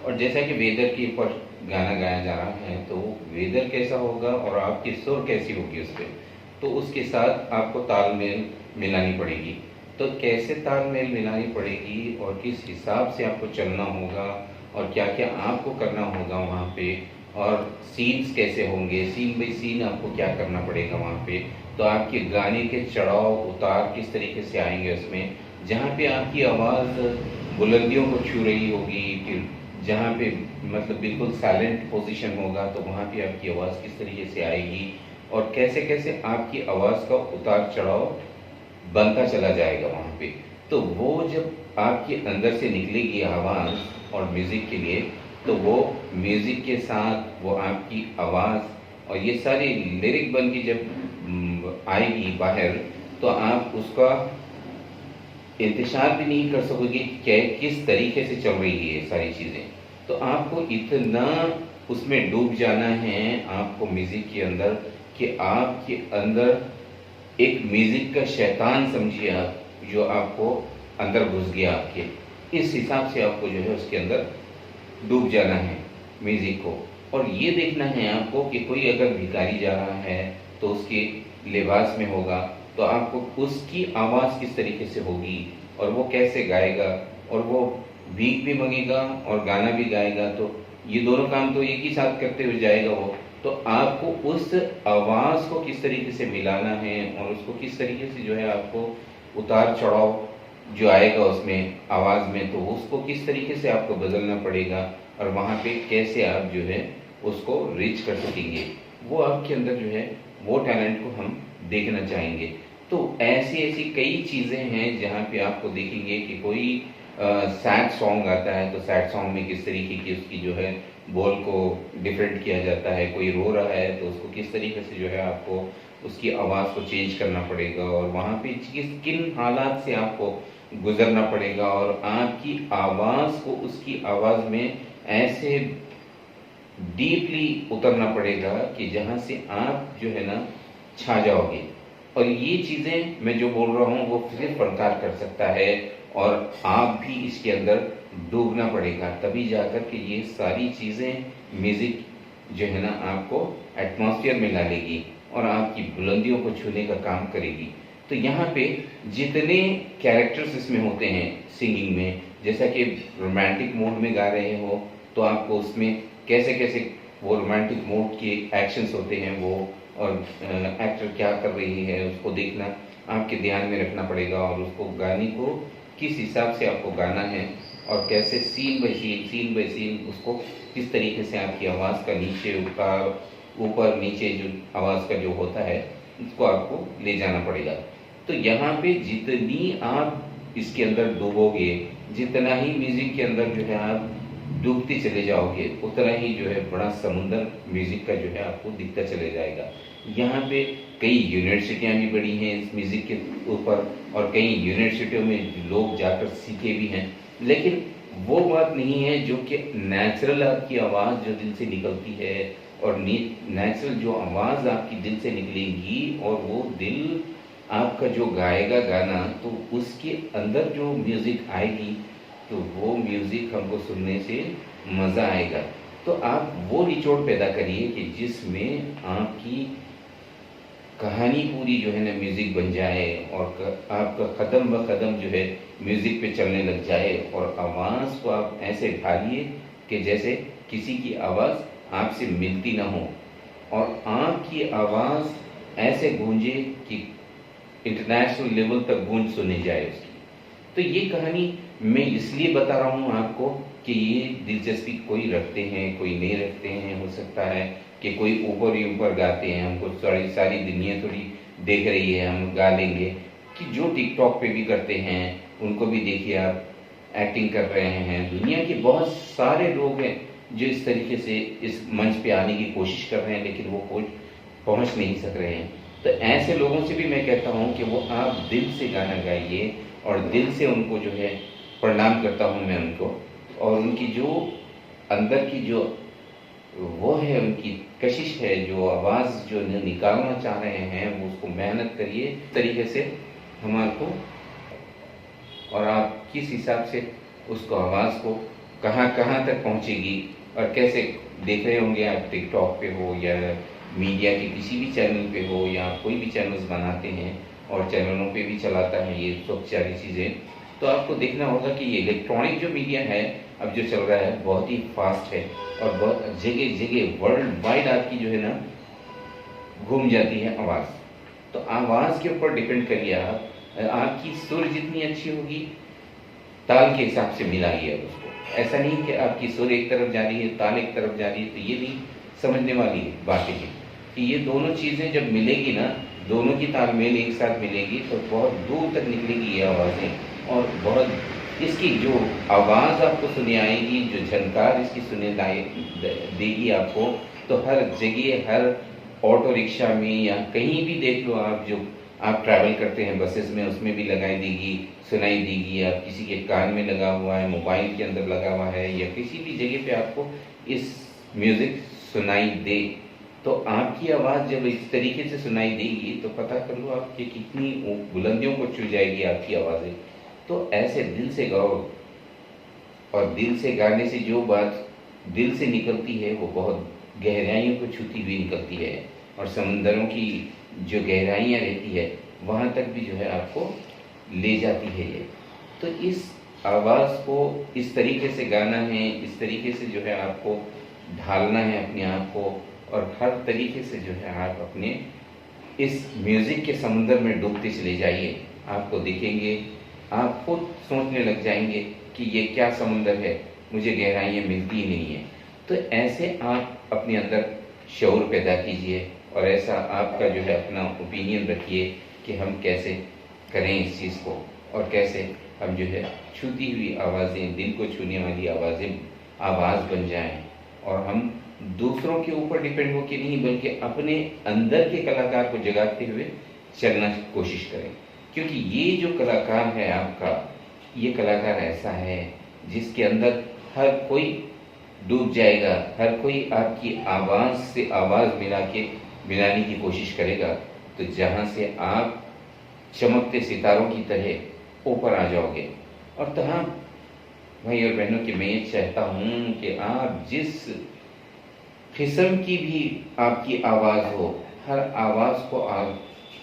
और जैसा कि वेदर के ऊपर गाना गाया जा रहा है, तो वेदर कैसा होगा और आपकी सुर कैसी होगी उस पर, तो उसके साथ आपको तालमेल मिलानी पड़ेगी। तो कैसे तालमेल मिलानी पड़ेगी और किस हिसाब से आपको चलना होगा और क्या क्या आपको करना होगा वहाँ पे, और सीन्स कैसे होंगे, सीन बाई सीन आपको क्या करना पड़ेगा वहाँ पे। तो आपके गाने के चढ़ाव उतार किस तरीके से आएंगे उसमें, जहाँ पे आपकी आवाज़ बुलंदियों को छू रही होगी, फिर जहाँ पे मतलब बिल्कुल साइलेंट पोजीशन होगा तो वहाँ पे आपकी आवाज़ किस तरीके से आएगी, और कैसे कैसे आपकी आवाज़ का उतार चढ़ाव बनता चला जाएगा वहाँ पे। तो वो जब आपके अंदर से निकलेगी आवाज़ और म्यूज़िक के लिए, तो वो म्यूज़िक के साथ वो आपकी आवाज़ और ये सारी लिरिक बन के जब आएगी बाहर, तो आप उसका इंतजार भी नहीं कर सकोगे कि किस तरीके से चल रही है ये सारी चीज़ें। तो आपको इतना उसमें डूब जाना है आपको म्यूज़िक के अंदर, कि आपके अंदर एक म्यूज़िक का शैतान समझिए आप, जो आपको अंदर घुस गया आपके, इस हिसाब से आपको जो है उसके अंदर डूब जाना है म्यूज़िक को। और ये देखना है आपको कि कोई अगर भिखारी जा रहा है तो उसके लिबास में होगा, तो आपको उसकी आवाज़ किस तरीके से होगी और वो कैसे गाएगा, और वो भीख भी मांगेगा और गाना भी गाएगा, तो ये दोनों काम तो एक ही साथ करते हुए जाएगा वो। तो आपको उस आवाज़ को किस तरीके से मिलाना है और उसको किस तरीके से जो है आपको उतार चढ़ाव जो आएगा उसमें आवाज़ में, तो उसको किस तरीके से आपको बदलना पड़ेगा और वहाँ पे कैसे आप जो है उसको रीच कर सकेंगे, वो आपके अंदर जो है वो टैलेंट को हम देखना चाहेंगे। तो ऐसी ऐसी कई चीज़ें हैं जहाँ पे आपको देखेंगे कि कोई सैड सॉन्ग आता है, तो सैड सॉन्ग में किस तरीके की उसकी जो है बोल को डिफरेंट किया जाता है। कोई रो रहा है तो उसको किस तरीके से जो है आपको उसकी आवाज़ को चेंज करना पड़ेगा और वहाँ पे किन हालात से आपको गुजरना पड़ेगा, और आपकी आवाज़ को उसकी आवाज़ में ऐसे डीपली उतरना पड़ेगा कि जहाँ से आप जो है ना छा जाओगे। और ये चीज़ें मैं जो बोल रहा हूँ वो सिर्फ फनकार कर सकता है, और आप भी इसके अंदर डूबना पड़ेगा, तभी जाकर के ये सारी चीज़ें म्यूज़िक जो है ना आपको एटमॉस्फेयर में ला लेगी और आपकी बुलंदियों को छूने का काम करेगी। तो यहाँ पे जितने कैरेक्टर्स इसमें होते हैं सिंगिंग में, जैसा कि रोमांटिक मोड में गा रहे हो तो आपको उसमें कैसे कैसे वो रोमांटिक मोड के एक्शंस होते हैं वो, और एक्टर क्या कर रही है उसको देखना आपके ध्यान में रखना पड़ेगा, और उसको गाने को किस हिसाब से आपको गाना है और कैसे सीन बाय सीन उसको किस तरीके से आपकी आवाज़ का नीचे ऊपर नीचे जो आवाज़ का जो होता है उसको आपको ले जाना पड़ेगा। तो यहाँ पे जितनी आप इसके अंदर डूबोगे, जितना ही म्यूज़िक के अंदर जो है आप डूबते चले जाओगे, उतना ही जो है बड़ा समुंदर म्यूज़िक का जो है आपको दिखता चले जाएगा। यहाँ पे कई यूनिवर्सिटियाँ भी बड़ी हैं इस म्यूज़िक के ऊपर, और कई यूनिवर्सिटियों में लोग जाकर सीखे भी हैं, लेकिन वो बात नहीं है जो कि नेचुरल आपकी आवाज़ जो दिल से निकलती है, और नेचुरल जो आवाज़ आपकी दिल से निकलेगी और वो दिल आपका जो गाएगा गाना, तो उसके अंदर जो म्यूज़िक आएगी, तो वो म्यूज़िक हमको सुनने से मज़ा आएगा। तो आप वो निचोड़ पैदा करिए कि जिसमें आपकी कहानी पूरी जो है ना म्यूज़िक बन जाए, और आपका कदम ब कदम जो है म्यूज़िक पे चलने लग जाए, और आवाज़ को आप ऐसे ढालिए कि जैसे किसी की आवाज़ आपसे मिलती ना हो, और आपकी आवाज़ ऐसे गूंजे कि इंटरनेशनल लेवल तक गूंज सुनी जाए उसकी। तो ये कहानी मैं इसलिए बता रहा हूँ आपको कि ये दिलचस्पी कोई रखते हैं कोई नहीं रखते हैं, हो सकता है कि कोई ऊपर ही ऊपर गाते हैं, हमको सारी दुनिया थोड़ी देख रही है, हम गा लेंगे। कि जो टिकटॉक पे भी करते हैं उनको भी देखिए आप एक्टिंग कर रहे हैं, दुनिया के बहुत सारे लोग हैं जो इस तरीके से इस मंच पे आने की कोशिश कर रहे हैं, लेकिन वो कोई पहुंच नहीं सक रहे हैं। तो ऐसे लोगों से भी मैं कहता हूं कि वो आप दिल से गाना गाइए, और दिल से उनको जो है प्रणाम करता हूं मैं उनको, और उनकी जो अंदर की जो वो है उनकी कशिश है, जो आवाज़ जो निकालना चाह रहे हैं वो उसको मेहनत करिए इस तरीके से हमारे को, और आप किस हिसाब से उसको आवाज़ को कहाँ कहाँ तक पहुँचेगी, और कैसे देख रहे होंगे आप टिकटॉक पे हो या मीडिया के किसी भी चैनल पे हो, या कोई भी चैनल्स बनाते हैं और चैनलों पे भी चलाता है ये सब सारी चीज़ें, तो आपको देखना होगा कि ये इलेक्ट्रॉनिक जो मीडिया है अब जो चल रहा है बहुत ही फास्ट है, और बहुत जगह जगह वर्ल्ड वाइड आपकी जो है ना घूम जाती है आवाज़। तो आवाज़ के ऊपर डिपेंड करिए आप, आपकी सुर जितनी अच्छी होगी ताल के हिसाब से मिलाइए उसको। ऐसा नहीं कि आपकी सुर एक तरफ जा रही है ताल एक तरफ जा रही है, तो ये भी समझने वाली बातें हैं। कि ये दोनों चीज़ें जब मिलेगी ना, दोनों की तालमेल एक साथ मिलेगी तो बहुत दूर तक निकलेगी ये आवाज़ें। और बहुत इसकी जो आवाज़ आपको सुनी आएगी, जो झनकार इसकी सुने देगी आपको, तो हर जगह, हर ऑटो रिक्शा में या कहीं भी देख लो आप, जो आप ट्रैवल करते हैं बसेस में, उसमें भी लगाई देगी, सुनाई देगी। आप किसी के कान में लगा हुआ है, मोबाइल के अंदर लगा हुआ है, या किसी भी जगह पे आपको इस म्यूज़िक सुनाई दे, तो आपकी आवाज़ जब इस तरीके से सुनाई देगी तो पता कर लो आपकी कितनी बुलंदियों को छू जाएगी आपकी आवाज़ें। तो ऐसे दिल से गाओ, और दिल से गाने से जो बात दिल से निकलती है वो बहुत गहराइयों को छूती हुई निकलती है, और समंदरों की जो गहराइयाँ रहती है वहाँ तक भी जो है आपको ले जाती है ये। तो इस आवाज़ को इस तरीके से गाना है, इस तरीके से जो है आपको ढालना है अपने आप को, और हर तरीके से जो है आप अपने इस म्यूज़िक के समुंदर में डूबते चले जाइए। आपको दिखेंगे, आप खुद सोचने लग जाएंगे कि ये क्या समुंदर है, मुझे गहराइयाँ मिलती ही नहीं है। तो ऐसे आप अपने अंदर शऊर पैदा कीजिए, और ऐसा आपका जो है अपना ओपिनियन रखिए कि हम कैसे करें इस चीज़ को, और कैसे हम जो है छूती हुई आवाज़ें, दिल को छूने वाली आवाज़ें आवाज़ बन जाएं, और हम दूसरों के ऊपर डिपेंड होकर नहीं बल्कि अपने अंदर के कलाकार को जगाते हुए चलना कोशिश करें। क्योंकि ये जो कलाकार है आपका, ये कलाकार ऐसा है जिसके अंदर हर कोई डूब जाएगा, हर कोई आपकी आवाज़ से आवाज़ मिलाने की कोशिश करेगा, तो जहाँ से आप चमकते सितारों की तरह ऊपर आ जाओगे। और तो हाँ भाई और बहनों, कि मैं ये चाहता हूँ कि आप जिस किस्म की भी आपकी आवाज़ हो, हर आवाज़ को आप,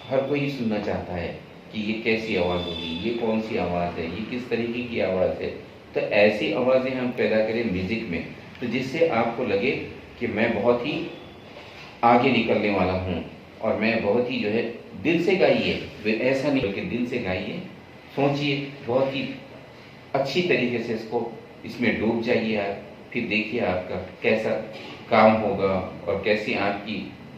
हर कोई सुनना चाहता है कि ये कैसी आवाज़ होगी, ये कौन सी आवाज़ है, ये किस तरीके की आवाज़ है। तो ऐसी आवाज़ें हम पैदा करें म्यूज़िक में, तो जिससे आपको लगे कि मैं बहुत ही आगे निकलने वाला हूँ, और मैं बहुत ही जो है दिल से गाइए, ऐसा नहीं बल्कि दिल से गाइए, सोचिए, बहुत ही अच्छी तरीके से इसमें डूब जाइए आप। फिर देखिए आपका कैसा काम होगा, और कैसी आपकी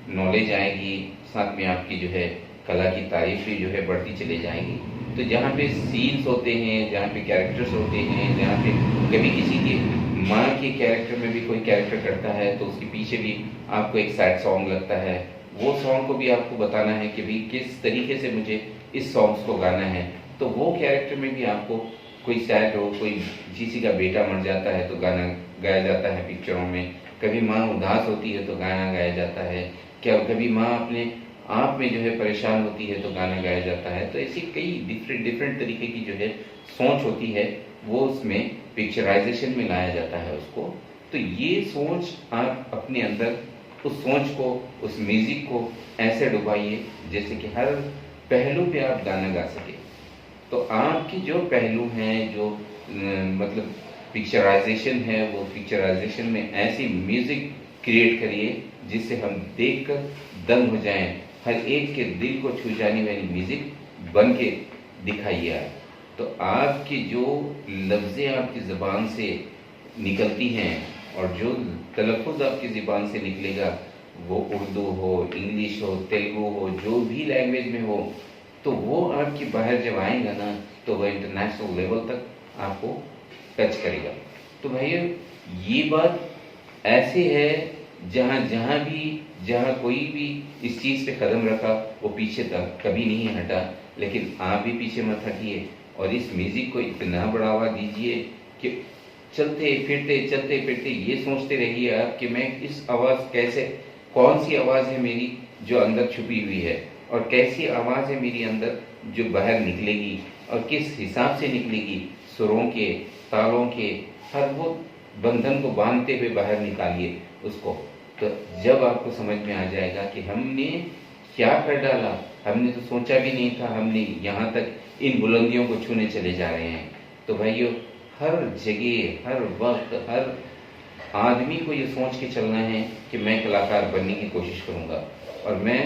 नॉलेज आएगी, साथ में आपकी जो है कला की तारीफ भी जो है बढ़ती चली जाएगी। तो जहाँ पे सीन्स होते हैं, जहाँ पे कैरेक्टर्स होते हैं, जहाँ पे कभी किसी के माँ के कैरेक्टर में भी कोई कैरेक्टर करता है, तो उसके पीछे भी आपको एक सैड सॉन्ग लगता है, वो सॉन्ग को भी आपको बताना है कि भाई किस तरीके से मुझे इस सॉन्ग्स को गाना है। तो वो कैरेक्टर में भी आपको कोई सैड हो, कोई किसी का बेटा मर जाता है तो गाना गाया जाता है पिक्चरों में, कभी माँ उदास होती है तो गाना गाया जाता है, क्या कभी माँ अपने आप में जो है परेशान होती है तो गाना गाया जाता है। तो ऐसी कई डिफरेंट तरीके की जो है सोच होती है, वो उसमें पिक्चराइजेशन में लाया जाता है उसको। तो ये सोच आप अपने अंदर, उस सोच को, उस म्यूजिक को ऐसे डुबाइए जैसे कि हर पहलू पे आप गाना गा सके। तो आपकी जो पहलू हैं, जो मतलब पिक्चराइजेशन है, वो पिक्चराइजेशन में ऐसी म्यूजिक क्रिएट करिए जिससे हम देखकर दंग हो जाएं, हर एक के दिल को छू जाने वाली म्यूजिक बन के दिखाइए आप। तो आपकी जो लफ्ज़ें आपकी ज़बान से निकलती हैं, और जो तलफ़ुज़ आपकी ज़बान से निकलेगा, वो उर्दू हो, इंग्लिश हो, तेलुगु हो, जो भी लैंग्वेज में हो, तो वो आपकी बाहर जब आएगा ना, तो वह इंटरनेशनल लेवल तक आपको टच करेगा। तो भैया ये बात ऐसे है, जहाँ कोई भी इस चीज़ पे कदम रखा वो पीछे तक कभी नहीं हटा। लेकिन आप भी पीछे मत हटिए, और इस म्यूज़िक को इतना बढ़ावा दीजिए कि चलते फिरते ये सोचते रहिए आप कि मैं इस आवाज़ कैसे, कौन सी आवाज़ है मेरी जो अंदर छुपी हुई है, और कैसी आवाज़ है मेरी अंदर जो बाहर निकलेगी, और किस हिसाब से निकलेगी, सुरों के, तालों के, हर वो बंधन को बांधते हुए बाहर निकालिए उसको। तो जब आपको समझ में आ जाएगा कि हमने क्या कर डाला, हमने तो सोचा भी नहीं था, हमने यहाँ तक इन बुलंदियों को छूने चले जा रहे हैं। तो भाइयों, हर जगह, हर वक्त, हर आदमी को ये सोच के चलना है कि मैं कलाकार बनने की कोशिश करूँगा, और मैं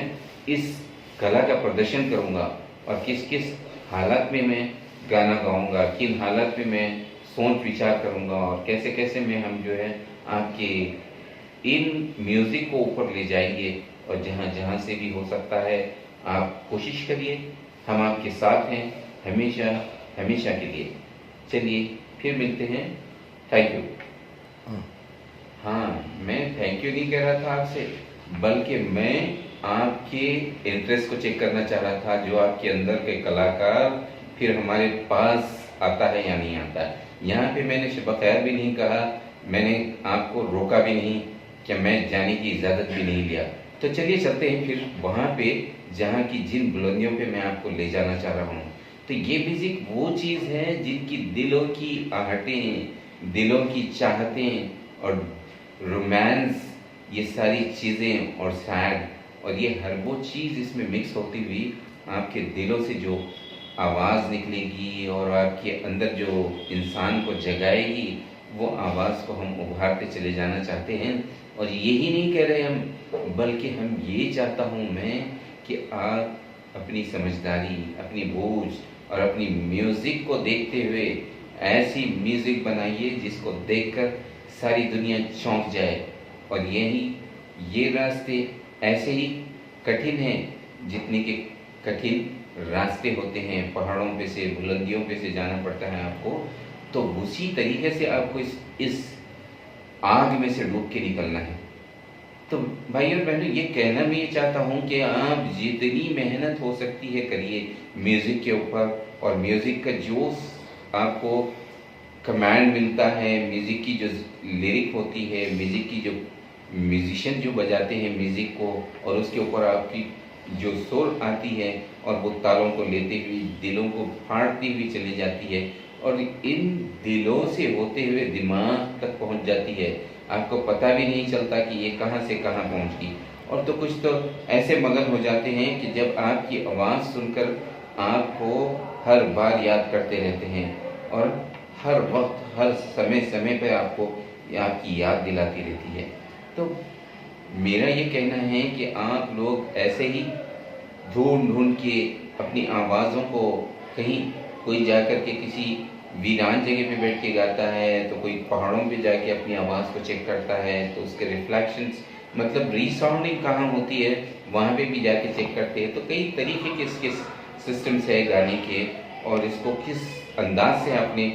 इस कला का प्रदर्शन करूँगा, और किस किस हालत में मैं गाना गाऊँगा, किन हालत में मैं सोच विचार करूँगा, और कैसे कैसे मैं हम जो है आपके इन म्यूज़िक को ऊपर ले जाएंगे, और जहाँ जहाँ से भी हो सकता है आप कोशिश करिए, हम आपके साथ हैं हमेशा हमेशा के लिए। चलिए फिर मिलते हैं। Thank you. हाँ, मैं थैंक यू नहीं कह रहा था आपसे, बल्कि मैं आपके इंटरेस्ट को चेक करना चाह रहा था, जो आपके अंदर के कलाकार फिर हमारे पास आता है या नहीं आता है। यहाँ पे मैंने शब खैर भी नहीं कहा, मैंने आपको रोका भी नहीं, कि मैं जाने की इजाज़त भी नहीं लिया। तो चलिए चलते हैं फिर वहाँ पे जहाँ की जिन बुलंदियों पे मैं आपको ले जाना चाह रहा हूँ। तो ये म्यूजिक वो चीज़ है जिनकी दिलों की आहटें, दिलों की चाहतें और रोमांस, ये सारी चीज़ें और सैड, और ये हर वो चीज़ इसमें मिक्स होती हुई आपके दिलों से जो आवाज़ निकलेगी और आपके अंदर जो इंसान को जगाएगी, वो आवाज़ को हम उभारते चले जाना चाहते हैं। और यही नहीं कह रहे हम, बल्कि हम ये चाहता हूँ मैं कि आप अपनी समझदारी, अपनी बूझ और अपनी म्यूज़िक को देखते हुए ऐसी म्यूज़िक बनाइए जिसको देखकर सारी दुनिया चौंक जाए। और ये रास्ते ऐसे ही कठिन हैं जितने के कठिन रास्ते होते हैं, पहाड़ों पे से, बुलंदियों पे से जाना पड़ता है आपको। तो उसी तरीके से आपको इस आग में से डूब के निकलना है। तो भाई और बहनों, ये कहना मैं ये चाहता हूँ कि आप जितनी मेहनत हो सकती है करिए म्यूज़िक के ऊपर, और म्यूज़िक का जो आपको कमांड मिलता है, म्यूज़िक की जो लिरिक होती है, म्यूज़िक की जो म्यूजिशियन जो बजाते हैं म्यूज़िक को, और उसके ऊपर आपकी जो सुर आती है और वो तालों को लेते हुए दिलों को फाड़ती हुई चली जाती है, और इन दिलों से होते हुए दिमाग तक पहुंच जाती है। आपको पता भी नहीं चलता कि ये कहाँ से कहाँ पहुंच गई। और तो कुछ तो ऐसे मगन हो जाते हैं कि जब आपकी आवाज़ सुनकर आपको हर बार याद करते रहते हैं, और हर वक्त हर समय समय पर आपको आपकी याद दिलाती रहती है। तो मेरा ये कहना है कि आप लोग ऐसे ही ढूंढ ढूंढ के अपनी आवाज़ों को, कहीं कोई जाकर के किसी वीरान जगह पे बैठ के गाता है, तो कोई पहाड़ों पे जाके अपनी आवाज़ को चेक करता है, तो उसके रिफ्लेक्शंस, मतलब रीसाउंडिंग कहाँ होती है वहाँ पे भी जाके चेक करते हैं। तो कई तरीके के इसके सिस्टम्स है गाने के, और इसको किस अंदाज से आपने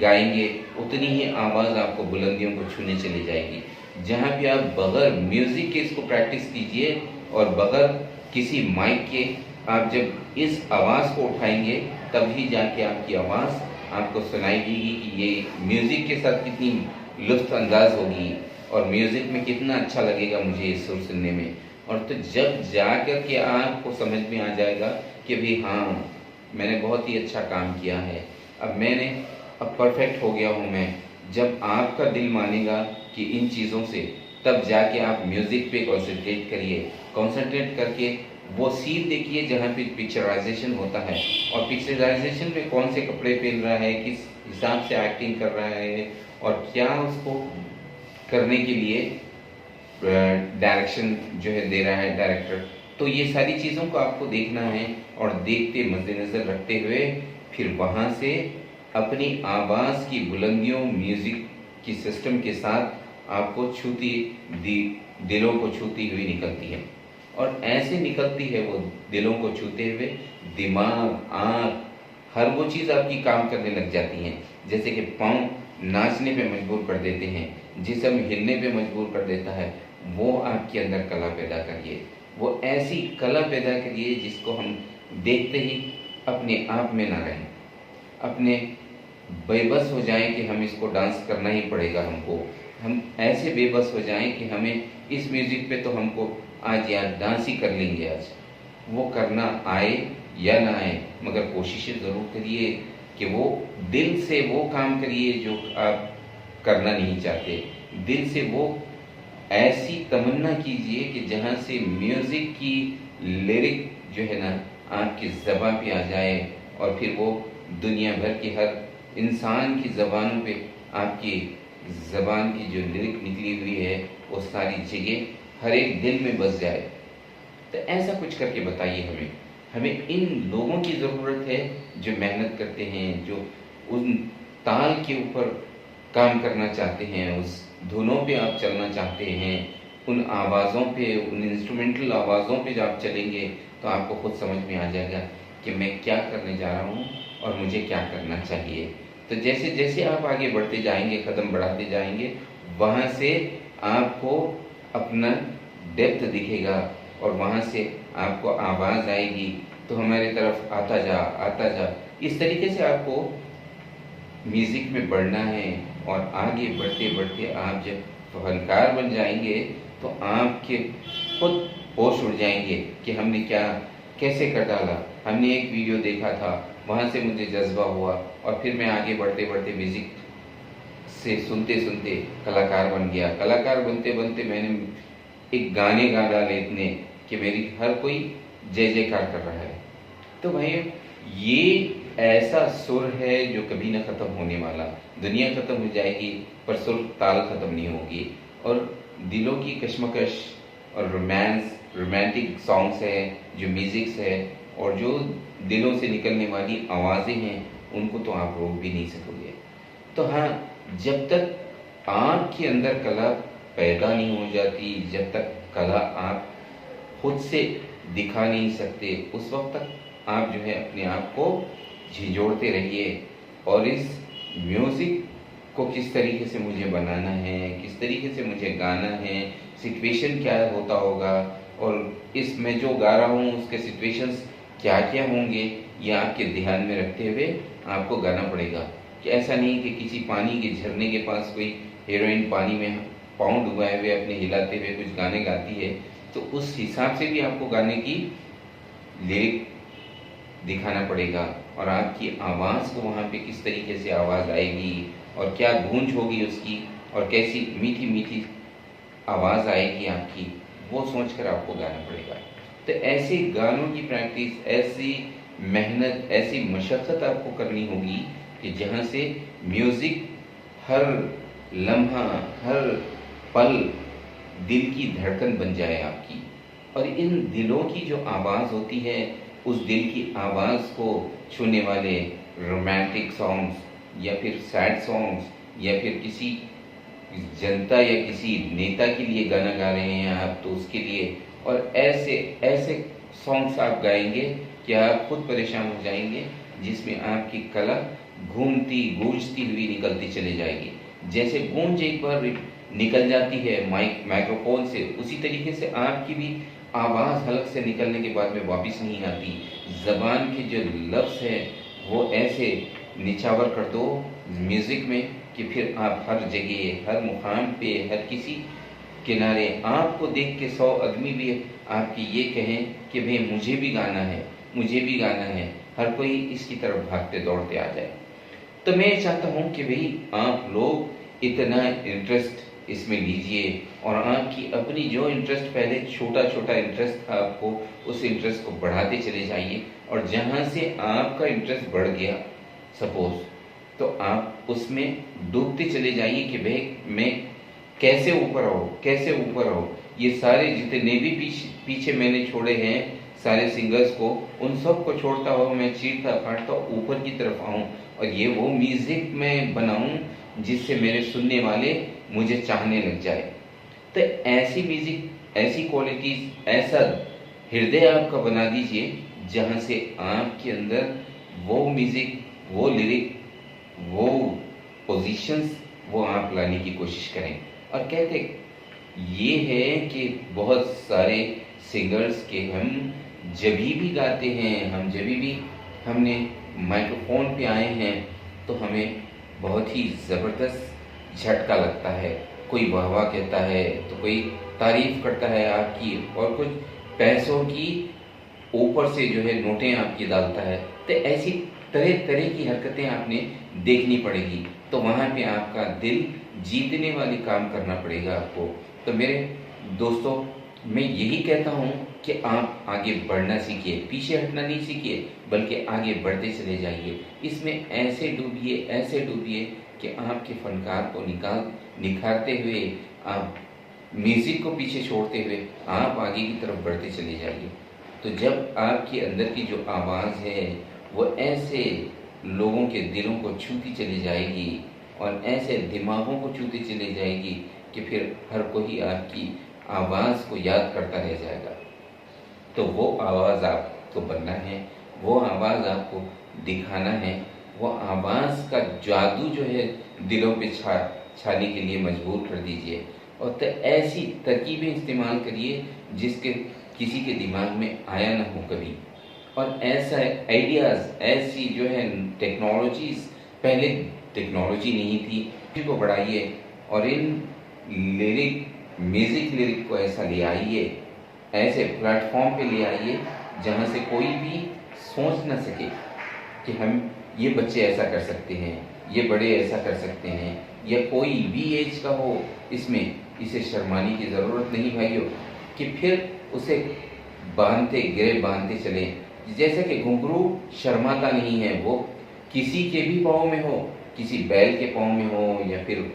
गाएंगे उतनी ही आवाज़ आपको बुलंदियों को छूने चली जाएगी। जहाँ भी आप बगैर म्यूज़िक के इसको प्रैक्टिस कीजिए और बगैर किसी माइक के आप जब इस आवाज़ को उठाएंगे, तभी जाके आपकी आवाज़ आपको सुनाई देगी कि ये म्यूज़िक के साथ कितनी लुत्फ़ अंदाज होगी, और म्यूज़िक में कितना अच्छा लगेगा मुझे ये सुर सुनने में। और तो जब जा कर के आपको समझ में आ जाएगा कि भाई हाँ, मैंने बहुत ही अच्छा काम किया है, अब परफेक्ट हो गया हूँ मैं। जब आपका दिल मानेगा कि इन चीज़ों से, तब जाके आप म्यूज़िक पे कॉन्सेंट्रेट करिए। कॉन्सेंट्रेट करके वो सीन देखिए जहाँ पे पिक्चराइजेशन होता है, और पिक्चराइजेशन में कौन से कपड़े पहन रहा है, किस हिसाब से एक्टिंग कर रहा है, और क्या उसको करने के लिए डायरेक्शन जो है दे रहा है डायरेक्टर। तो ये सारी चीज़ों को आपको देखना है, और देखते मद्देनज़र रखते हुए फिर वहाँ से अपनी आवाज़ की बुलंदियों म्यूज़िक की सिस्टम के साथ आपको दिलों को छूती हुई निकलती है। और ऐसे निकलती है वो दिलों को छूते हुए, दिमाग, आँख, हर वो चीज़ आपकी काम करने लग जाती हैं। जैसे कि पाँव नाचने पे मजबूर कर देते हैं, जिस्म हिलने पे मजबूर कर देता है, वो आपके अंदर कला पैदा करिए। वो ऐसी कला पैदा करिए जिसको हम देखते ही अपने आप में ना रहें, अपने बेबस हो जाएं कि हम इसको डांस करना ही पड़ेगा हमको। हम ऐसे बेबस हो जाएं कि हमें इस म्यूज़िक पे तो हमको आज यार डांस ही कर लेंगे आज। वो करना आए या ना आए, मगर कोशिशें ज़रूर करिए कि वो दिल से वो काम करिए जो आप करना नहीं चाहते। दिल से वो ऐसी तमन्ना कीजिए कि जहाँ से म्यूज़िक की लिरिक जो है ना आपकी ज़बान पे आ जाए, और फिर वो दुनिया भर की हर इंसान की ज़बानों पे आपकी ज़बान की जो लिरिक निकली हुई है वो सारी जगह हर एक दिल में बस जाए। तो ऐसा कुछ करके बताइए हमें इन लोगों की ज़रूरत है जो मेहनत करते हैं, जो उन ताल के ऊपर काम करना चाहते हैं, उस धुनों पे आप चलना चाहते हैं, उन आवाज़ों पे, उन इंस्ट्रूमेंटल आवाज़ों पे जब आप चलेंगे तो आपको खुद समझ में आ जाएगा कि मैं क्या करने जा रहा हूँ और मुझे क्या करना चाहिए। तो जैसे जैसे आप आगे बढ़ते जाएंगे, कदम बढ़ाते जाएंगे, वहाँ से आपको अपना डेप्थ दिखेगा और वहाँ से आपको आवाज़ आएगी तो हमारी तरफ आता जा, आता जा। इस तरीके से आपको म्यूज़िक में बढ़ना है और आगे बढ़ते बढ़ते आप जब फनकार बन जाएंगे तो आपके खुद होश उड़ जाएंगे कि हमने क्या कैसे कर डाला। हमने एक वीडियो देखा था, वहाँ से मुझे जज्बा हुआ और फिर मैं आगे बढ़ते बढ़ते म्यूज़िक से सुनते सुनते कलाकार बन गया। कलाकार बनते बनते मैंने एक गाने गा डाले इतने कि मेरी हर कोई जय जयकार कर रहा है। तो भाई ये ऐसा सुर है जो कभी ना ख़त्म होने वाला। दुनिया ख़त्म हो जाएगी पर सुर ताल ख़त्म नहीं होगी। और दिलों की कश्मकश और रोमांटिक सॉन्ग्स है, जो म्यूज़िक्स है और जो दिलों से निकलने वाली आवाज़ें हैं, उनको तो आप रोक भी नहीं सकोगे। तो हाँ, जब तक आपके अंदर कला पैदा नहीं हो जाती, जब तक कला आप खुद से दिखा नहीं सकते, उस वक्त तक आप जो है अपने आप को झिझोड़ते रहिए और इस म्यूज़िक को किस तरीके से मुझे बनाना है, किस तरीके से मुझे गाना है, सिचुएशन क्या होता होगा और इस मैं जो गा रहा हूँ उसके सिचुएशंस क्या क्या होंगे, ये आपके ध्यान में रखते हुए आपको गाना पड़ेगा। कि ऐसा नहीं कि किसी पानी के झरने के पास कोई हीरोइन पानी में पाँव डुबाए हुए अपने हिलाते हुए कुछ गाने गाती है, तो उस हिसाब से भी आपको गाने की लिरिक दिखाना पड़ेगा और आपकी आवाज़ को वहाँ पे किस तरीके से आवाज़ आएगी और क्या गूंज होगी उसकी और कैसी मीठी मीठी आवाज़ आएगी आपकी, वो सोचकर आपको गाना पड़ेगा। तो ऐसे गानों की प्रैक्टिस, ऐसी मेहनत, ऐसी मशक्क़त आपको करनी होगी कि जहाँ से म्यूज़िक हर लम्हा, हर पल दिल की धड़कन बन जाए आपकी। और इन दिलों की जो आवाज़ होती है, उस दिल की आवाज़ को छूने वाले रोमांटिक सॉन्ग्स या फिर सैड सॉन्ग्स या फिर किसी जनता या किसी नेता के लिए गाना गा रहे हैं आप तो उसके लिए, और ऐसे ऐसे सॉन्ग्स आप गाएंगे कि आप खुद परेशान हो जाएंगे, जिसमें आपकी कला घूमती गूंजती हुई निकलती चली जाएगी। जैसे गूंज एक बार निकल जाती है माइक्रोफोन से, उसी तरीके से आपकी भी आवाज़ हलक से निकलने के बाद में वापस नहीं आती। ज़बान के जो लफ्ज़ है वो ऐसे निछावर कर दो म्यूज़िक में कि फिर आप हर जगह, हर मुकाम पे, हर किसी किनारे आपको देख के 100 आदमी भी आपकी ये कहें कि भाई मुझे भी गाना है, मुझे भी गाना है, हर कोई इसकी तरफ भागते दौड़ते आ जाए। तो मैं चाहता हूँ कि भाई आप लोग इतना इंटरेस्ट इसमें लीजिए और आपकी अपनी जो इंटरेस्ट पहले छोटा छोटा इंटरेस्ट था आपको, उस इंटरेस्ट को बढ़ाते चले जाइए। और जहाँ से आपका इंटरेस्ट बढ़ गया सपोज, तो आप उसमें डूबते चले जाइए कि भाई मैं कैसे ऊपर आऊँ, कैसे ऊपर आऊँ। ये सारे जितने भी पीछे मैंने छोड़े हैं सारे सिंगर्स को, उन सब को छोड़ता हुआ मैं चीरता काटता ऊपर की तरफ आऊँ और ये वो म्यूज़िक मैं बनाऊँ जिससे मेरे सुनने वाले मुझे चाहने लग जाए। तो ऐसी म्यूज़िक, ऐसी क्वालिटीज़, ऐसा हृदय आपका बना दीजिए जहाँ से आपके अंदर वो म्यूज़िक, वो लिरिक, वो पोजीशंस वो आप लाने की कोशिश करें। और कहते ये है कि बहुत सारे सिंगर्स के हम जभी भी गाते हैं, हम जभी भी हमने माइक्रोफोन पे आए हैं तो हमें बहुत ही ज़बरदस्त झटका लगता है। कोई वाह वाह कहता है तो कोई तारीफ़ करता है आपकी और कुछ पैसों की ऊपर से जो है नोटें आपकी डालता है। तो ऐसी तरह तरह की हरकतें आपने देखनी पड़ेगी, तो वहाँ पे आपका दिल जीतने वाली काम करना पड़ेगा आपको। तो मेरे दोस्तों, मैं यही कहता हूँ कि आप आगे बढ़ना सीखिए, पीछे हटना नहीं सीखिए, बल्कि आगे बढ़ते चले जाइए। इसमें ऐसे डूबिए कि आपके फनकार को निखारते हुए, आप म्यूज़िक को पीछे छोड़ते हुए आप आगे की तरफ बढ़ते चले जाइए। तो जब आपके अंदर की जो आवाज़ है वो ऐसे लोगों के दिलों को छूती चली जाएगी और ऐसे दिमागों को छूती चली जाएगी कि फिर हर कोई आपकी आवाज़ को याद करता रह जाएगा। तो वो आवाज़ आपको बनना है, वो आवाज़ आपको दिखाना है, वो आवाज़ का जादू जो है दिलों पे छाने के लिए मजबूर कर दीजिए। और तो ऐसी तरकीबें इस्तेमाल करिए जिसके किसी के दिमाग में आया ना हो कभी। और ऐसा आइडियाज़, ऐसी जो है टेक्नोलॉजीज़, पहले टेक्नोलॉजी नहीं थी, इसी को बढ़ाइए और इन म्यूज़िक लिरिक को ऐसा ले आइए, ऐसे प्लेटफॉर्म पे ले आइए जहाँ से कोई भी सोच ना सके कि हम ये बच्चे ऐसा कर सकते हैं, ये बड़े ऐसा कर सकते हैं, या कोई भी एज का हो, इसमें इसे शर्माने की ज़रूरत नहीं भाइयों कि फिर उसे बांधते चले। जैसे कि घुंघरू शर्माता नहीं है, वो किसी के भी पाँव में हो, किसी बैल के पाँव में हो या फिर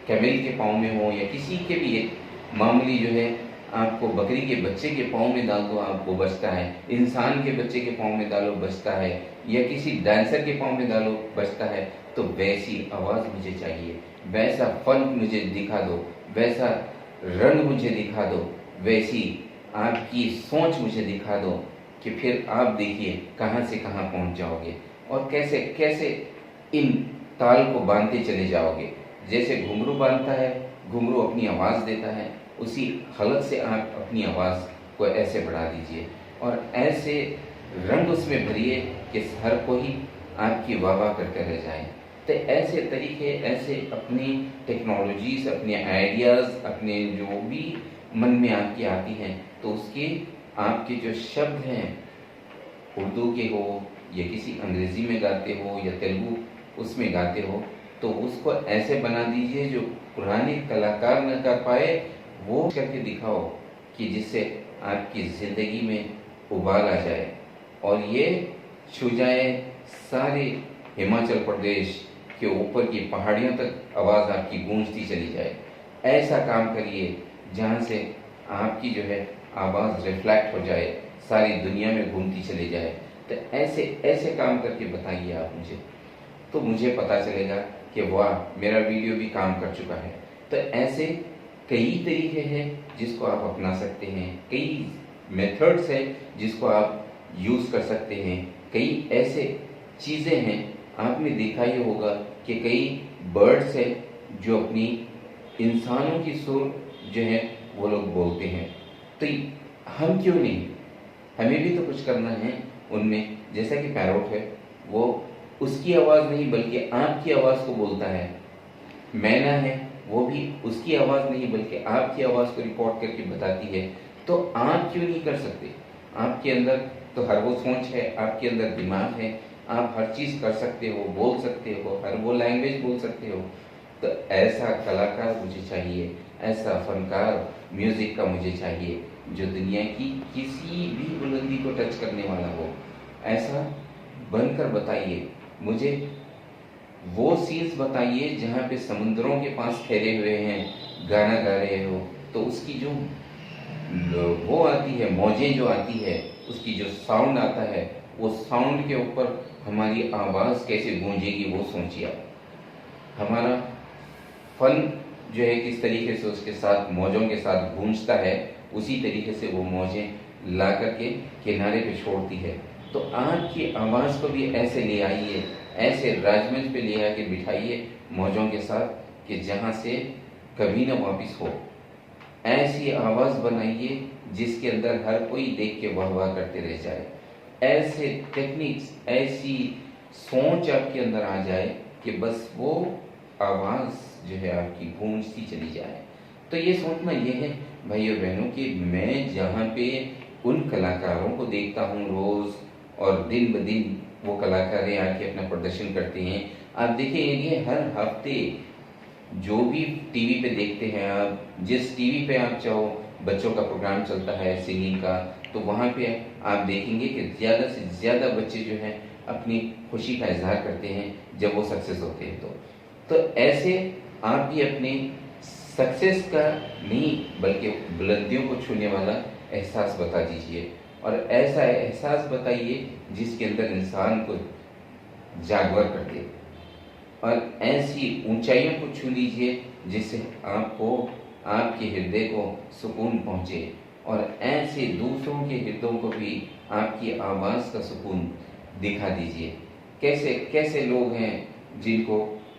कैमल के पाँव में हो, या किसी के भी एक मामूली जो है आपको बकरी के बच्चे के पाँव में डाल दो आपको बचता है, इंसान के बच्चे के पाँव में डालो बचता है, या किसी डांसर के पाँव में डालो बचता है। तो वैसी आवाज़ मुझे चाहिए, वैसा फन मुझे दिखा दो, वैसा रंग मुझे दिखा दो, वैसी आपकी सोच मुझे दिखा दो कि फिर आप देखिए कहाँ से कहाँ पहुँच जाओगे और कैसे कैसे इन ताल को बांधते चले जाओगे। जैसे घुंघरू बांधता है, घुंघरू अपनी आवाज़ देता है, उसी हलक से आप अपनी आवाज़ को ऐसे बढ़ा दीजिए और ऐसे रंग उसमें भरिए कि हर कोई आपकी वाह वाह करते रह जाए। तो ऐसे तरीके, ऐसे अपनी टेक्नोलॉजीज़, अपने आइडियाज़, अपने जो भी मन में आपकी आती हैं, तो उसके आपके जो शब्द हैं, उर्दू के हो या किसी अंग्रेज़ी में गाते हो या तेलुगु उसमें गाते हो, तो उसको ऐसे बना दीजिए जो पुराने कलाकार न कर पाए, वो करके दिखाओ कि जिससे आपकी ज़िंदगी में उबाल आ जाए और ये छू जाए सारे हिमाचल प्रदेश के ऊपर की पहाड़ियों तक आवाज़ आपकी गूंजती चली जाए। ऐसा काम करिए जहाँ से आपकी जो है आवाज़ रिफ्लेक्ट हो जाए, सारी दुनिया में घूमती चली जाए। तो ऐसे ऐसे काम करके बताइए आप मुझे, तो मुझे पता चलेगा कि वाह मेरा वीडियो भी काम कर चुका है। तो ऐसे कई तरीके हैं जिसको आप अपना सकते हैं, कई मेथड्स हैं जिसको आप यूज़ कर सकते हैं, कई ऐसे चीज़ें हैं। आपने देखा ही होगा कि कई बर्ड्स हैं जो अपनी इंसानों की सुर जो है वो लोग बोलते हैं। तो हम क्यों नहीं, हमें भी तो कुछ करना है उनमें। जैसा कि पैरोट है, वो उसकी आवाज़ नहीं बल्कि आपकी आवाज़ को बोलता है। मैना है, वो भी उसकी आवाज़ नहीं बल्कि आपकी आवाज़ को रिकॉर्ड करके बताती है। तो आप क्यों नहीं कर सकते? आपके अंदर तो हर वो सोच है, आपके अंदर दिमाग है, आप हर चीज़ कर सकते हो, बोल सकते हो, हर वो लैंग्वेज बोल सकते हो। तो ऐसा कलाकार मुझे चाहिए, ऐसा फनकार म्यूज़िक का मुझे चाहिए जो दुनिया की किसी भी बुलंदी को टच करने वाला हो। ऐसा बनकर बताइए मुझे, वो सीन्स बताइए जहाँ पे समुद्रों के पास ठहरे हुए हैं, गाना गा रहे हो, तो उसकी जो वो आती है, मौजें जो आती है, उसकी जो साउंड आता है, वो साउंड के ऊपर हमारी आवाज़ कैसे गूंजेगी वो सोचिए आप। हमारा फन जो है किस तरीके से उसके साथ मौजों के साथ गूंजता है, उसी तरीके से वो मौजें ला करके किनारे पे छोड़ती है। तो आपकी आवाज़ को भी ऐसे ले आइए, ऐसे राजमंच पे ले आके बिठाइए मौजों के साथ कि जहाँ से कभी ना वापस हो। ऐसी आवाज़ बनाइए जिसके अंदर हर कोई देख के वाह वाह करते रह जाए। ऐसे टेक्निक्स, ऐसी सोच आपके अंदर आ जाए कि बस वो आवाज़ जो है आपकी गूंजती चली जाए। तो ये सोचना ये है भाइयों बहनों कि मैं जहाँ पे उन कलाकारों को देखता हूँ रोज़, और दिन ब दिन वो कलाकार आके अपना प्रदर्शन करते हैं। आप देखिए ये हर हफ्ते जो भी टीवी पे देखते हैं आप, जिस टीवी पे आप चाहो बच्चों का प्रोग्राम चलता है सिंगिंग का, तो वहाँ पे आप देखेंगे कि ज़्यादा से ज़्यादा बच्चे जो हैं अपनी खुशी का इजहार करते हैं जब वो सक्सेस होते हैं। तो ऐसे आप भी अपने सक्सेस का नहीं बल्कि बुलंदियों को छूने वाला एहसास बता दीजिए, और ऐसा एहसास बताइए जिसके अंदर इंसान को जागवर कर दे, और ऐसी ऊंचाइयों को छू लीजिए जिससे आपको आपके हृदय को सुकून पहुँचे और ऐसे दूसरों के हृदयों को भी आपकी आवाज़ का सुकून दिखा दीजिए। कैसे कैसे लोग हैं जिनको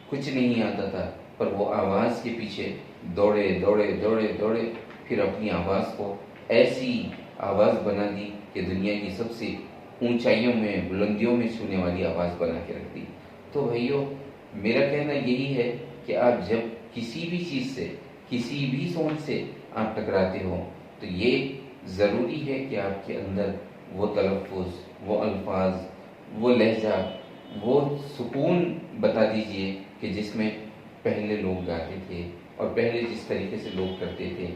कुछ नहीं आता था, पर वो आवाज़ के पीछे दौड़े दौड़े दौड़े दौड़े, फिर अपनी आवाज़ को ऐसी आवाज़ बना दी कि दुनिया की सबसे ऊंचाइयों में, बुलंदियों में छूने वाली आवाज़ बना के रख दी। तो भाइयों, मेरा कहना यही है कि आप जब किसी भी चीज़ से, किसी भी सोच से आप टकराते हो, तो ये ज़रूरी है कि आपके अंदर वो तलफ़ुज़, वो अल्फाज, वो लहजा, वो सुकून बता दीजिए कि जिसमें पहले लोग गाते थे और पहले जिस तरीके से लोग करते थे।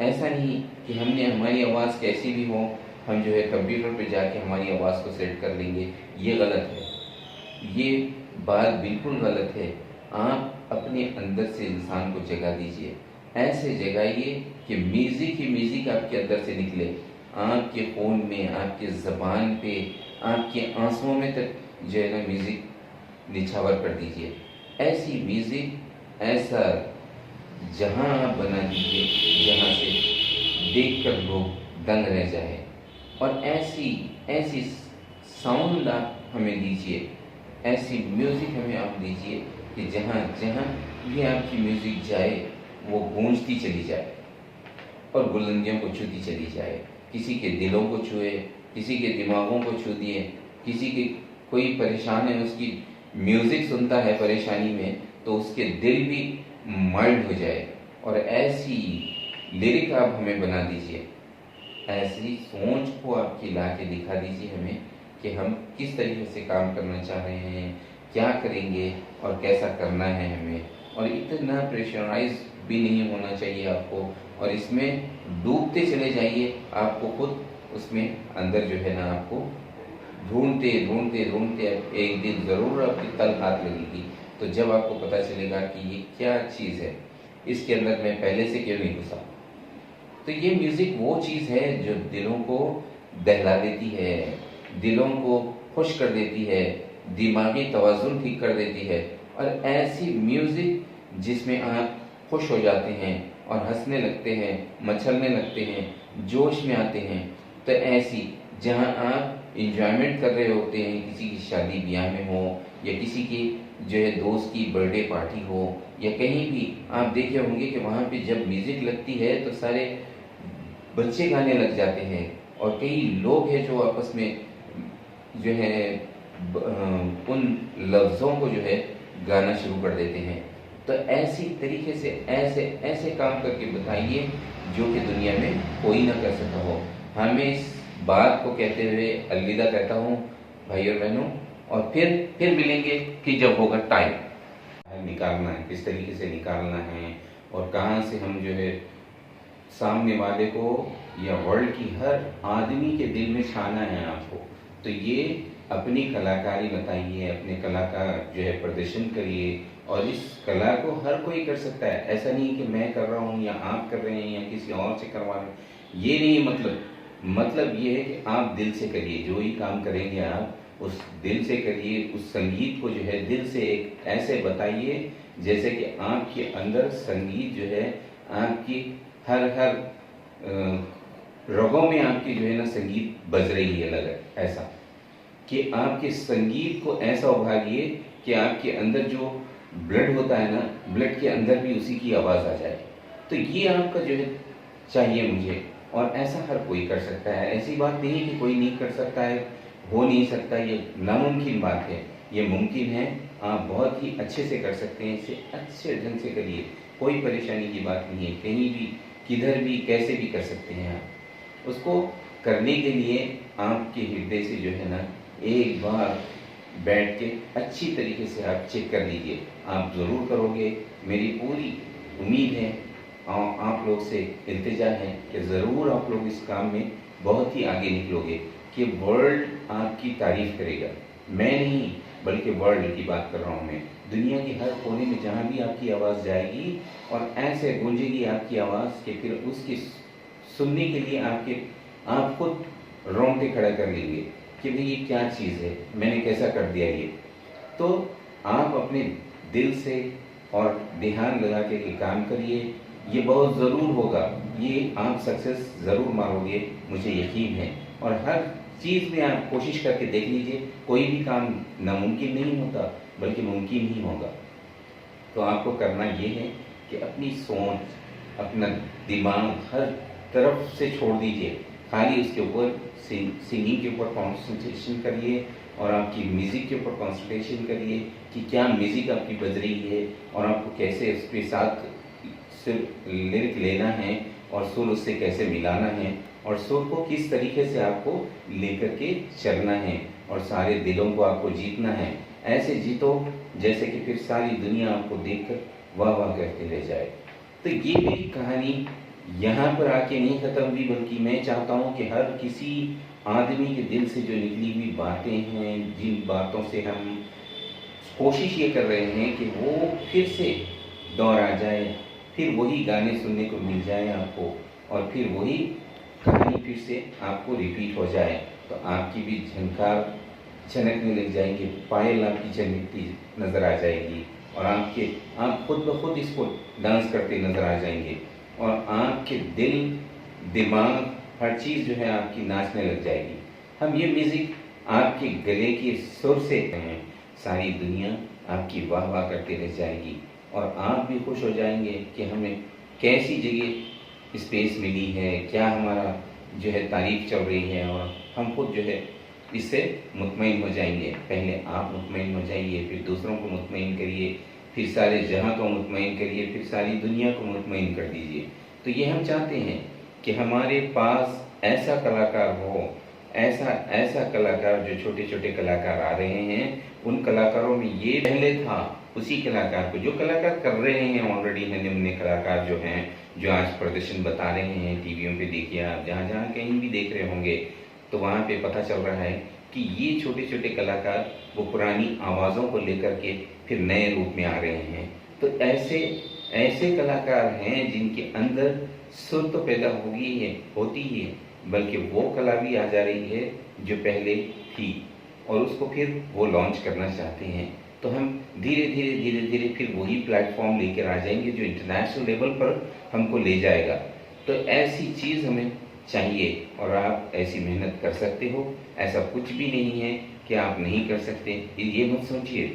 ऐसा नहीं कि हमने हमारी आवाज़ कैसी भी हो, हम जो है कंप्यूटर पे जाके हमारी आवाज़ को सेट कर लेंगे। ये गलत है, ये बात बिल्कुल गलत है। आप अपने अंदर से इंसान को जगा दीजिए, ऐसे जगाइए कि म्यूज़िक ही म्यूज़िक आपके अंदर से निकले, आपके खून में, आपके ज़बान पे, आपके आंसुओं में तक जो है ना म्यूज़िक निछावर कर दीजिए। ऐसी म्यूज़िक, ऐसा जहां आप बना दीजिए जहां से देखकर लोग दंग रह जाए, और ऐसी ऐसी साउंड आप हमें दीजिए, ऐसी म्यूज़िक हमें आप दीजिए कि जहां जहां भी आपकी म्यूज़िक जाए वो गूंजती चली जाए और बुलंदियों को छूती चली जाए, किसी के दिलों को छुए, किसी के दिमागों को छू दिए, किसी के कोई परेशान है, उसकी म्यूज़िक सुनता है परेशानी में, तो उसके दिल भी माइल्ड हो जाए। और ऐसी लिरिक आप हमें बना दीजिए, ऐसी सोच को आपकी ला के दिखा दीजिए हमें कि हम किस तरीके से काम करना चाह रहे हैं, क्या करेंगे और कैसा करना है हमें। और इतना प्रेशराइज भी नहीं होना चाहिए आपको, और इसमें डूबते चले जाइए, आपको खुद उसमें अंदर जो है ना आपको ढूंढते ढूंढते ढूंढते एक दिन ज़रूर आपकी तल हाथ लगेगी। तो जब आपको पता चलेगा कि ये क्या चीज़ है, इसके अंदर मैं पहले से क्यों नहीं घुसा। तो ये म्यूज़िक वो चीज़ है जो दिलों को दहला देती है, दिलों को खुश कर देती है, दिमागी तवाज़ुन ठीक कर देती है। और ऐसी म्यूज़िक जिसमें आप खुश हो जाते हैं और हंसने लगते हैं, मचलने लगते हैं, जोश में आते हैं। तो ऐसी जहां आप इंजॉयमेंट कर रहे होते हैं, किसी की शादी ब्याह में हो या किसी की जो है दोस्त की बर्थडे पार्टी हो या कहीं भी, आप देखे होंगे कि वहाँ पे जब म्यूज़िक लगती है तो सारे बच्चे गाने लग जाते हैं, और कई लोग हैं जो आपस में जो है उन लफ्ज़ों को जो है गाना शुरू कर देते हैं। तो ऐसी तरीके से ऐसे ऐसे काम करके बताइए जो कि दुनिया में कोई ना कर सका हो। हमें इस बात को कहते हुए अलविदा कहता हूँ भाई और बहनों, और फिर मिलेंगे कि जब होगा टाइम निकालना है, किस तरीके से निकालना है और कहाँ से हम जो है सामने वाले को या वर्ल्ड की हर आदमी के दिल में छाना है आपको। तो ये अपनी कलाकारी बताइए, अपने कला का जो है प्रदर्शन करिए, और इस कला को हर कोई कर सकता है। ऐसा नहीं कि मैं कर रहा हूँ या आप कर रहे हैं या किसी और से करवा रहे हैं, ये नहीं मतलब ये है कि आप दिल से करिए, जो ही काम करेंगे आप उस दिल से करिए, उस संगीत को जो है दिल से एक ऐसे बताइए जैसे कि आपके अंदर संगीत जो है आपकी हर रगों में आपकी जो है ना संगीत बज रही है, लगा ऐसा कि आपके संगीत को ऐसा उभारिए कि आपके अंदर जो ब्लड होता है ना, ब्लड के अंदर भी उसी की आवाज़ आ जाए। तो ये आपका जो है चाहिए मुझे, और ऐसा हर कोई कर सकता है। ऐसी बात नहीं है कि कोई नहीं कर सकता है, हो नहीं सकता, ये नामुमकिन बात है, ये मुमकिन है। आप बहुत ही अच्छे से कर सकते हैं, इसे अच्छे ढंग से करिए, कोई परेशानी की बात नहीं है। कहीं भी, किधर भी, कैसे भी कर सकते हैं आप। उसको करने के लिए आपके हृदय से जो है ना एक बार बैठ के अच्छी तरीके से आप चेक कर लीजिए। आप ज़रूर करोगे, मेरी पूरी उम्मीद है, आप लोग से इल्तिजा है कि ज़रूर आप लोग इस काम में बहुत ही आगे निकलोगे, कि वर्ल्ड आपकी तारीफ़ करेगा। मैं नहीं बल्कि वर्ल्ड की बात कर रहा हूँ मैं। दुनिया के हर कोने में जहाँ भी आपकी आवाज़ जाएगी और ऐसे गूंजेगी आपकी आवाज़ कि फिर उसकी सुनने के लिए आप खुद रोंगटे खड़ा कर लेंगे कि भाई ये क्या चीज़ है, मैंने कैसा कर दिया ये। तो आप अपने दिल से और ध्यान लगा के ये काम करिए, ये बहुत ज़रूर होगा, ये आप सक्सेस ज़रूर मारोगे, मुझे यकीन है। और हर चीज़ में आप कोशिश करके देख लीजिए, कोई भी काम नामुमकिन नहीं होता, बल्कि मुमकिन ही होगा। तो आपको करना ये है कि अपनी सोच, अपना दिमाग हर तरफ से छोड़ दीजिए, खाली उसके ऊपर सिंगिंग के ऊपर कॉन्सेंट्रेशन करिए और आपकी म्यूज़िक के ऊपर कॉन्सेंट्रेशन करिए कि क्या म्यूज़िक आपकी बज रही है और आपको कैसे उसके साथ सिर्फ लिरिक लेना है और सुर उससे कैसे मिलाना है और सुर को किस तरीके से आपको लेकर के चलना है और सारे दिलों को आपको जीतना है। ऐसे जीतो जैसे कि फिर सारी दुनिया आपको देखकर वाह वाह करके ले जाए। तो ये मेरी कहानी यहाँ पर आके नहीं ख़त्म हुई, बल्कि मैं चाहता हूँ कि हर किसी आदमी के दिल से जो निकली हुई बातें हैं, जिन बातों से हम कोशिश ये कर रहे हैं कि वो फिर से दोहरा जाए, फिर वही गाने सुनने को मिल जाए आपको और फिर वही कहानी फिर से आपको रिपीट हो जाए, तो आपकी भी झनकार छनकने लग जाएंगे, पायल आपकी झनकती नज़र आ जाएगी और आप खुद ब खुद इसको डांस करते नज़र आ जाएंगे और आपके दिल दिमाग हर चीज़ जो है आपकी नाचने लग जाएगी। हम ये म्यूज़िक आपके गले के सुर से हैं, सारी दुनिया आपकी वाह वाह करते रह जाएगी और आप भी खुश हो जाएंगे कि हमें कैसी जगह स्पेस मिली है, क्या हमारा जो है तारीफ चल रही है और हम खुद जो है इससे मुतमईन हो जाएंगे। पहले आप मुतमईन हो जाइए, फिर दूसरों को मुतमईन करिए, फिर सारे जहां को मुतमईन करिए, फिर सारी दुनिया को मुतमईन कर दीजिए। तो ये हम चाहते हैं कि हमारे पास ऐसा कलाकार हो, ऐसा ऐसा कलाकार, जो छोटे छोटे कलाकार आ रहे हैं उन कलाकारों में ये पहले था, उसी कलाकार को जो कलाकार कर रहे हैं ऑलरेडी, नन्हे मुन्ने कलाकार जो हैं, जो आज प्रदर्शन बता रहे हैं टीवियों पे, देखिए आप जहाँ जहाँ कहीं भी देख रहे होंगे तो वहाँ पे पता चल रहा है कि ये छोटे छोटे कलाकार वो पुरानी आवाज़ों को लेकर के फिर नए रूप में आ रहे हैं। तो ऐसे ऐसे कलाकार हैं जिनके अंदर सुर तो पैदा होती ही है, बल्कि वो कला भी आ जा रही है जो पहले थी और उसको फिर वो लॉन्च करना चाहते हैं। तो हम धीरे धीरे धीरे धीरे फिर वही प्लेटफॉर्म लेकर आ जाएंगे जो इंटरनेशनल लेवल पर हमको ले जाएगा। तो ऐसी चीज़ हमें चाहिए और आप ऐसी मेहनत कर सकते हो। ऐसा कुछ भी नहीं है कि आप नहीं कर सकते, ये मत सोचिए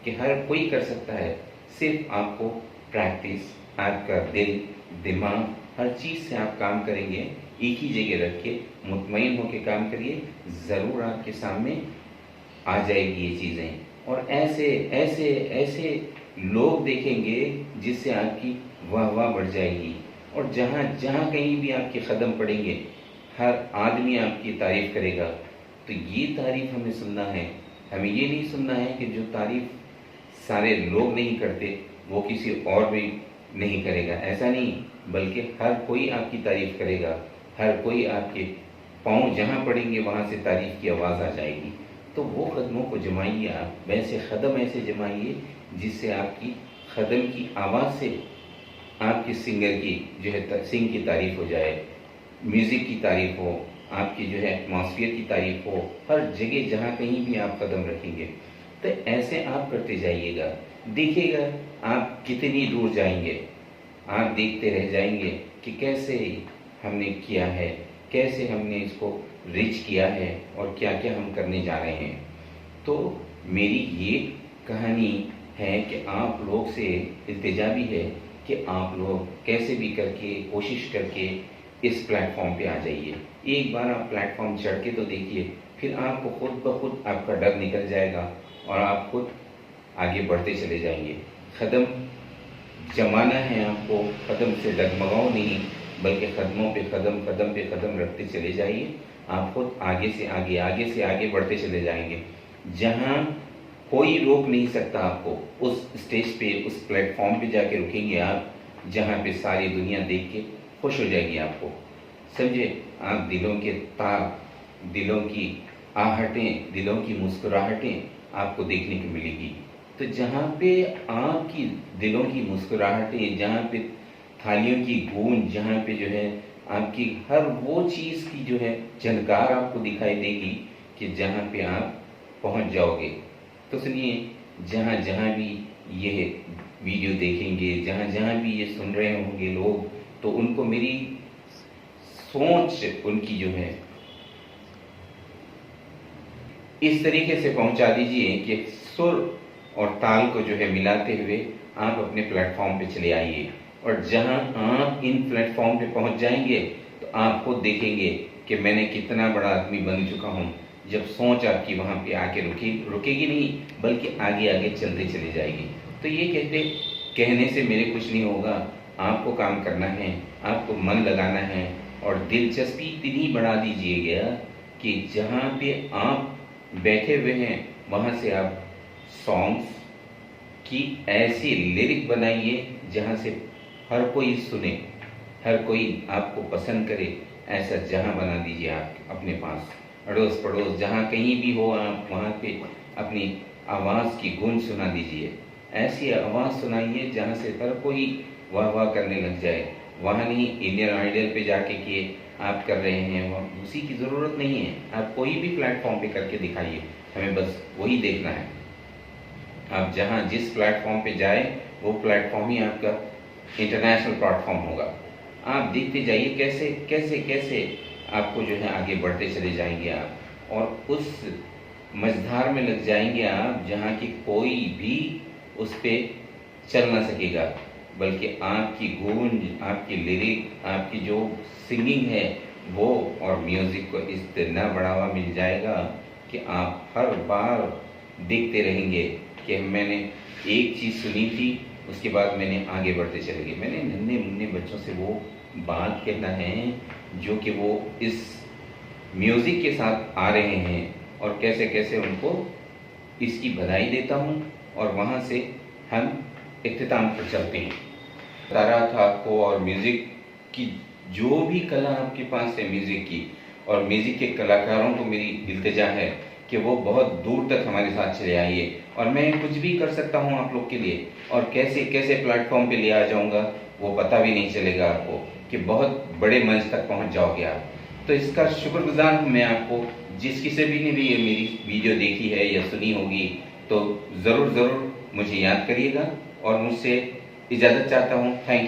कि हर कोई कर सकता है। सिर्फ आपको प्रैक्टिस, आपका दिल दिमाग हर चीज़ से आप काम करेंगे, एक ही जगह रख के मुतमईन होकर काम करिए, ज़रूर आपके सामने आ जाएगी ये चीज़ें। और ऐसे ऐसे ऐसे लोग देखेंगे जिससे आपकी वाह वाह बढ़ जाएगी और जहाँ जहाँ कहीं भी आपके कदम पड़ेंगे हर आदमी आपकी तारीफ करेगा। तो ये तारीफ हमें सुनना है, हमें ये नहीं सुनना है कि जो तारीफ सारे लोग नहीं करते वो किसी और भी नहीं करेगा, ऐसा नहीं, बल्कि हर कोई आपकी तारीफ करेगा, हर कोई आपके पाँव जहाँ पड़ेंगे वहाँ से तारीफ की आवाज़ आ जाएगी। तो वो कदमों को जमाइए, आप वैसे कदम ऐसे जमाइए जिससे आपकी कदम की आवाज़ से आपके सिंगर की जो है सिंग की तारीफ हो जाए, म्यूज़िक की तारीफ हो, आपकी जो है एटमॉस्फेयर की तारीफ हो, हर जगह जहाँ कहीं भी आप कदम रखेंगे। तो ऐसे आप करते जाइएगा, देखिएगा आप कितनी दूर जाएंगे। आप देखते रह जाएंगे कि कैसे हमने किया है, कैसे हमने इसको रिच किया है और क्या क्या हम करने जा रहे हैं। तो मेरी ये कहानी है कि आप लोग से इल्तिजा भी है कि आप लोग कैसे भी करके कोशिश करके इस प्लेटफॉर्म पे आ जाइए। एक बार आप प्लेटफॉर्म चढ़ के तो देखिए, फिर आपको खुद ब खुद आपका डर निकल जाएगा और आप खुद आगे बढ़ते चले जाएंगे। कदम जमाना है आपको, कदम से डगमगाओ नहीं, बल्कि कदमों पे कदम, कदम पे कदम रखते चले जाइए। आप खुद आगे से आगे बढ़ते चले जाएंगे। जहाँ कोई रोक नहीं सकता आपको, उस स्टेज पे, उस प्लेटफॉर्म पे जाके रुकेंगे आप, जहाँ पे सारी दुनिया देख के खुश हो जाएगी आपको। समझे, आप दिलों के तार, दिलों की आहटें, दिलों की मुस्कुराहटें आपको देखने को मिलेगी। तो जहाँ पे आपकी दिलों की मुस्कुराहटें, जहाँ पे थालियों की गूंज, जहाँ पे जो है आपकी हर वो चीज़ की जो है झनकार आपको दिखाई देगी कि जहाँ पे आप पहुँच जाओगे। तो सुनिए, जहाँ जहाँ भी यह वीडियो देखेंगे, जहाँ जहाँ भी ये सुन रहे होंगे लोग, तो उनको मेरी सोच उनकी जो है इस तरीके से पहुंचा दीजिए कि सुर और ताल को जो है मिलाते हुए आप अपने प्लेटफॉर्म पे चले आइए। और जहां आप इन प्लेटफॉर्म पे पहुंच जाएंगे तो आप खुद देखेंगे कि मैंने कितना बड़ा आदमी बन चुका हूं। जब सोच आपकी वहां पे आके रुकेगी नहीं, बल्कि आगे आगे चलते चली जाएगी। तो ये कहने से मेरे कुछ नहीं होगा, आपको काम करना है, आपको मन लगाना है और दिलचस्पी इतनी बढ़ा दीजिएगा कि जहाँ पे आप बैठे हुए हैं वहाँ से आप सॉन्ग्स की ऐसी लिरिक बनाइए जहाँ से हर कोई सुने, हर कोई आपको पसंद करे। ऐसा जहाँ बना दीजिए आप अपने पास, अड़ोस पड़ोस जहाँ कहीं भी हो, आप वहाँ पे अपनी आवाज़ की गूंज सुना दीजिए। ऐसी आवाज़ सुनाइए जहाँ से हर कोई वाह वाह करने लग जाए। वहाँ नहीं इंडियन आइडल पे जाके कि आप कर रहे हैं, वहाँ उसी की ज़रूरत नहीं है। आप कोई भी प्लेटफॉर्म पे करके दिखाइए, हमें बस वही देखना है। आप जहाँ जिस प्लेटफॉर्म पे जाए वो प्लेटफॉर्म ही आपका इंटरनेशनल प्लेटफॉर्म होगा। आप देखते जाइए कैसे कैसे कैसे आपको जो है आगे बढ़ते चले जाएंगे आप, और उस मझधार में लग जाएंगे आप जहाँ की कोई भी उस पर चल ना सकेगा, बल्कि आपकी गूंज, आपकी लिरिक, आपकी जो सिंगिंग है वो और म्यूज़िक को इतना बढ़ावा मिल जाएगा कि आप हर बार देखते रहेंगे कि मैंने एक चीज़ सुनी थी, उसके बाद मैंने आगे बढ़ते चले गए। मैंने नन्हे मुन्ने बच्चों से वो बात कहना है जो कि वो इस म्यूज़िक के साथ आ रहे हैं, और कैसे कैसे उनको इसकी बधाई देता हूँ। और वहाँ से हम इख्तिताम पर चलते हैं। बता रहा था आपको, और म्यूज़िक की जो भी कला आपके पास है म्यूज़िक की, और म्यूज़िक के कलाकारों को मेरी इल्तिजा है कि वो बहुत दूर तक हमारे साथ चले आइए। और मैं कुछ भी कर सकता हूँ आप लोग के लिए, और कैसे कैसे प्लेटफॉर्म पे ले आ जाऊँगा वो पता भी नहीं चलेगा आपको, कि बहुत बड़े मंच तक पहुँच जाओगे आप। तो इसका शुक्रगुजार हूँ मैं आपको। जिस किसी भी ने भी ये मेरी वीडियो देखी है या सुनी होगी, तो ज़रूर ज़रूर मुझे याद करिएगा, और मुझसे इजाज़त चाहता हूँ। Thank you.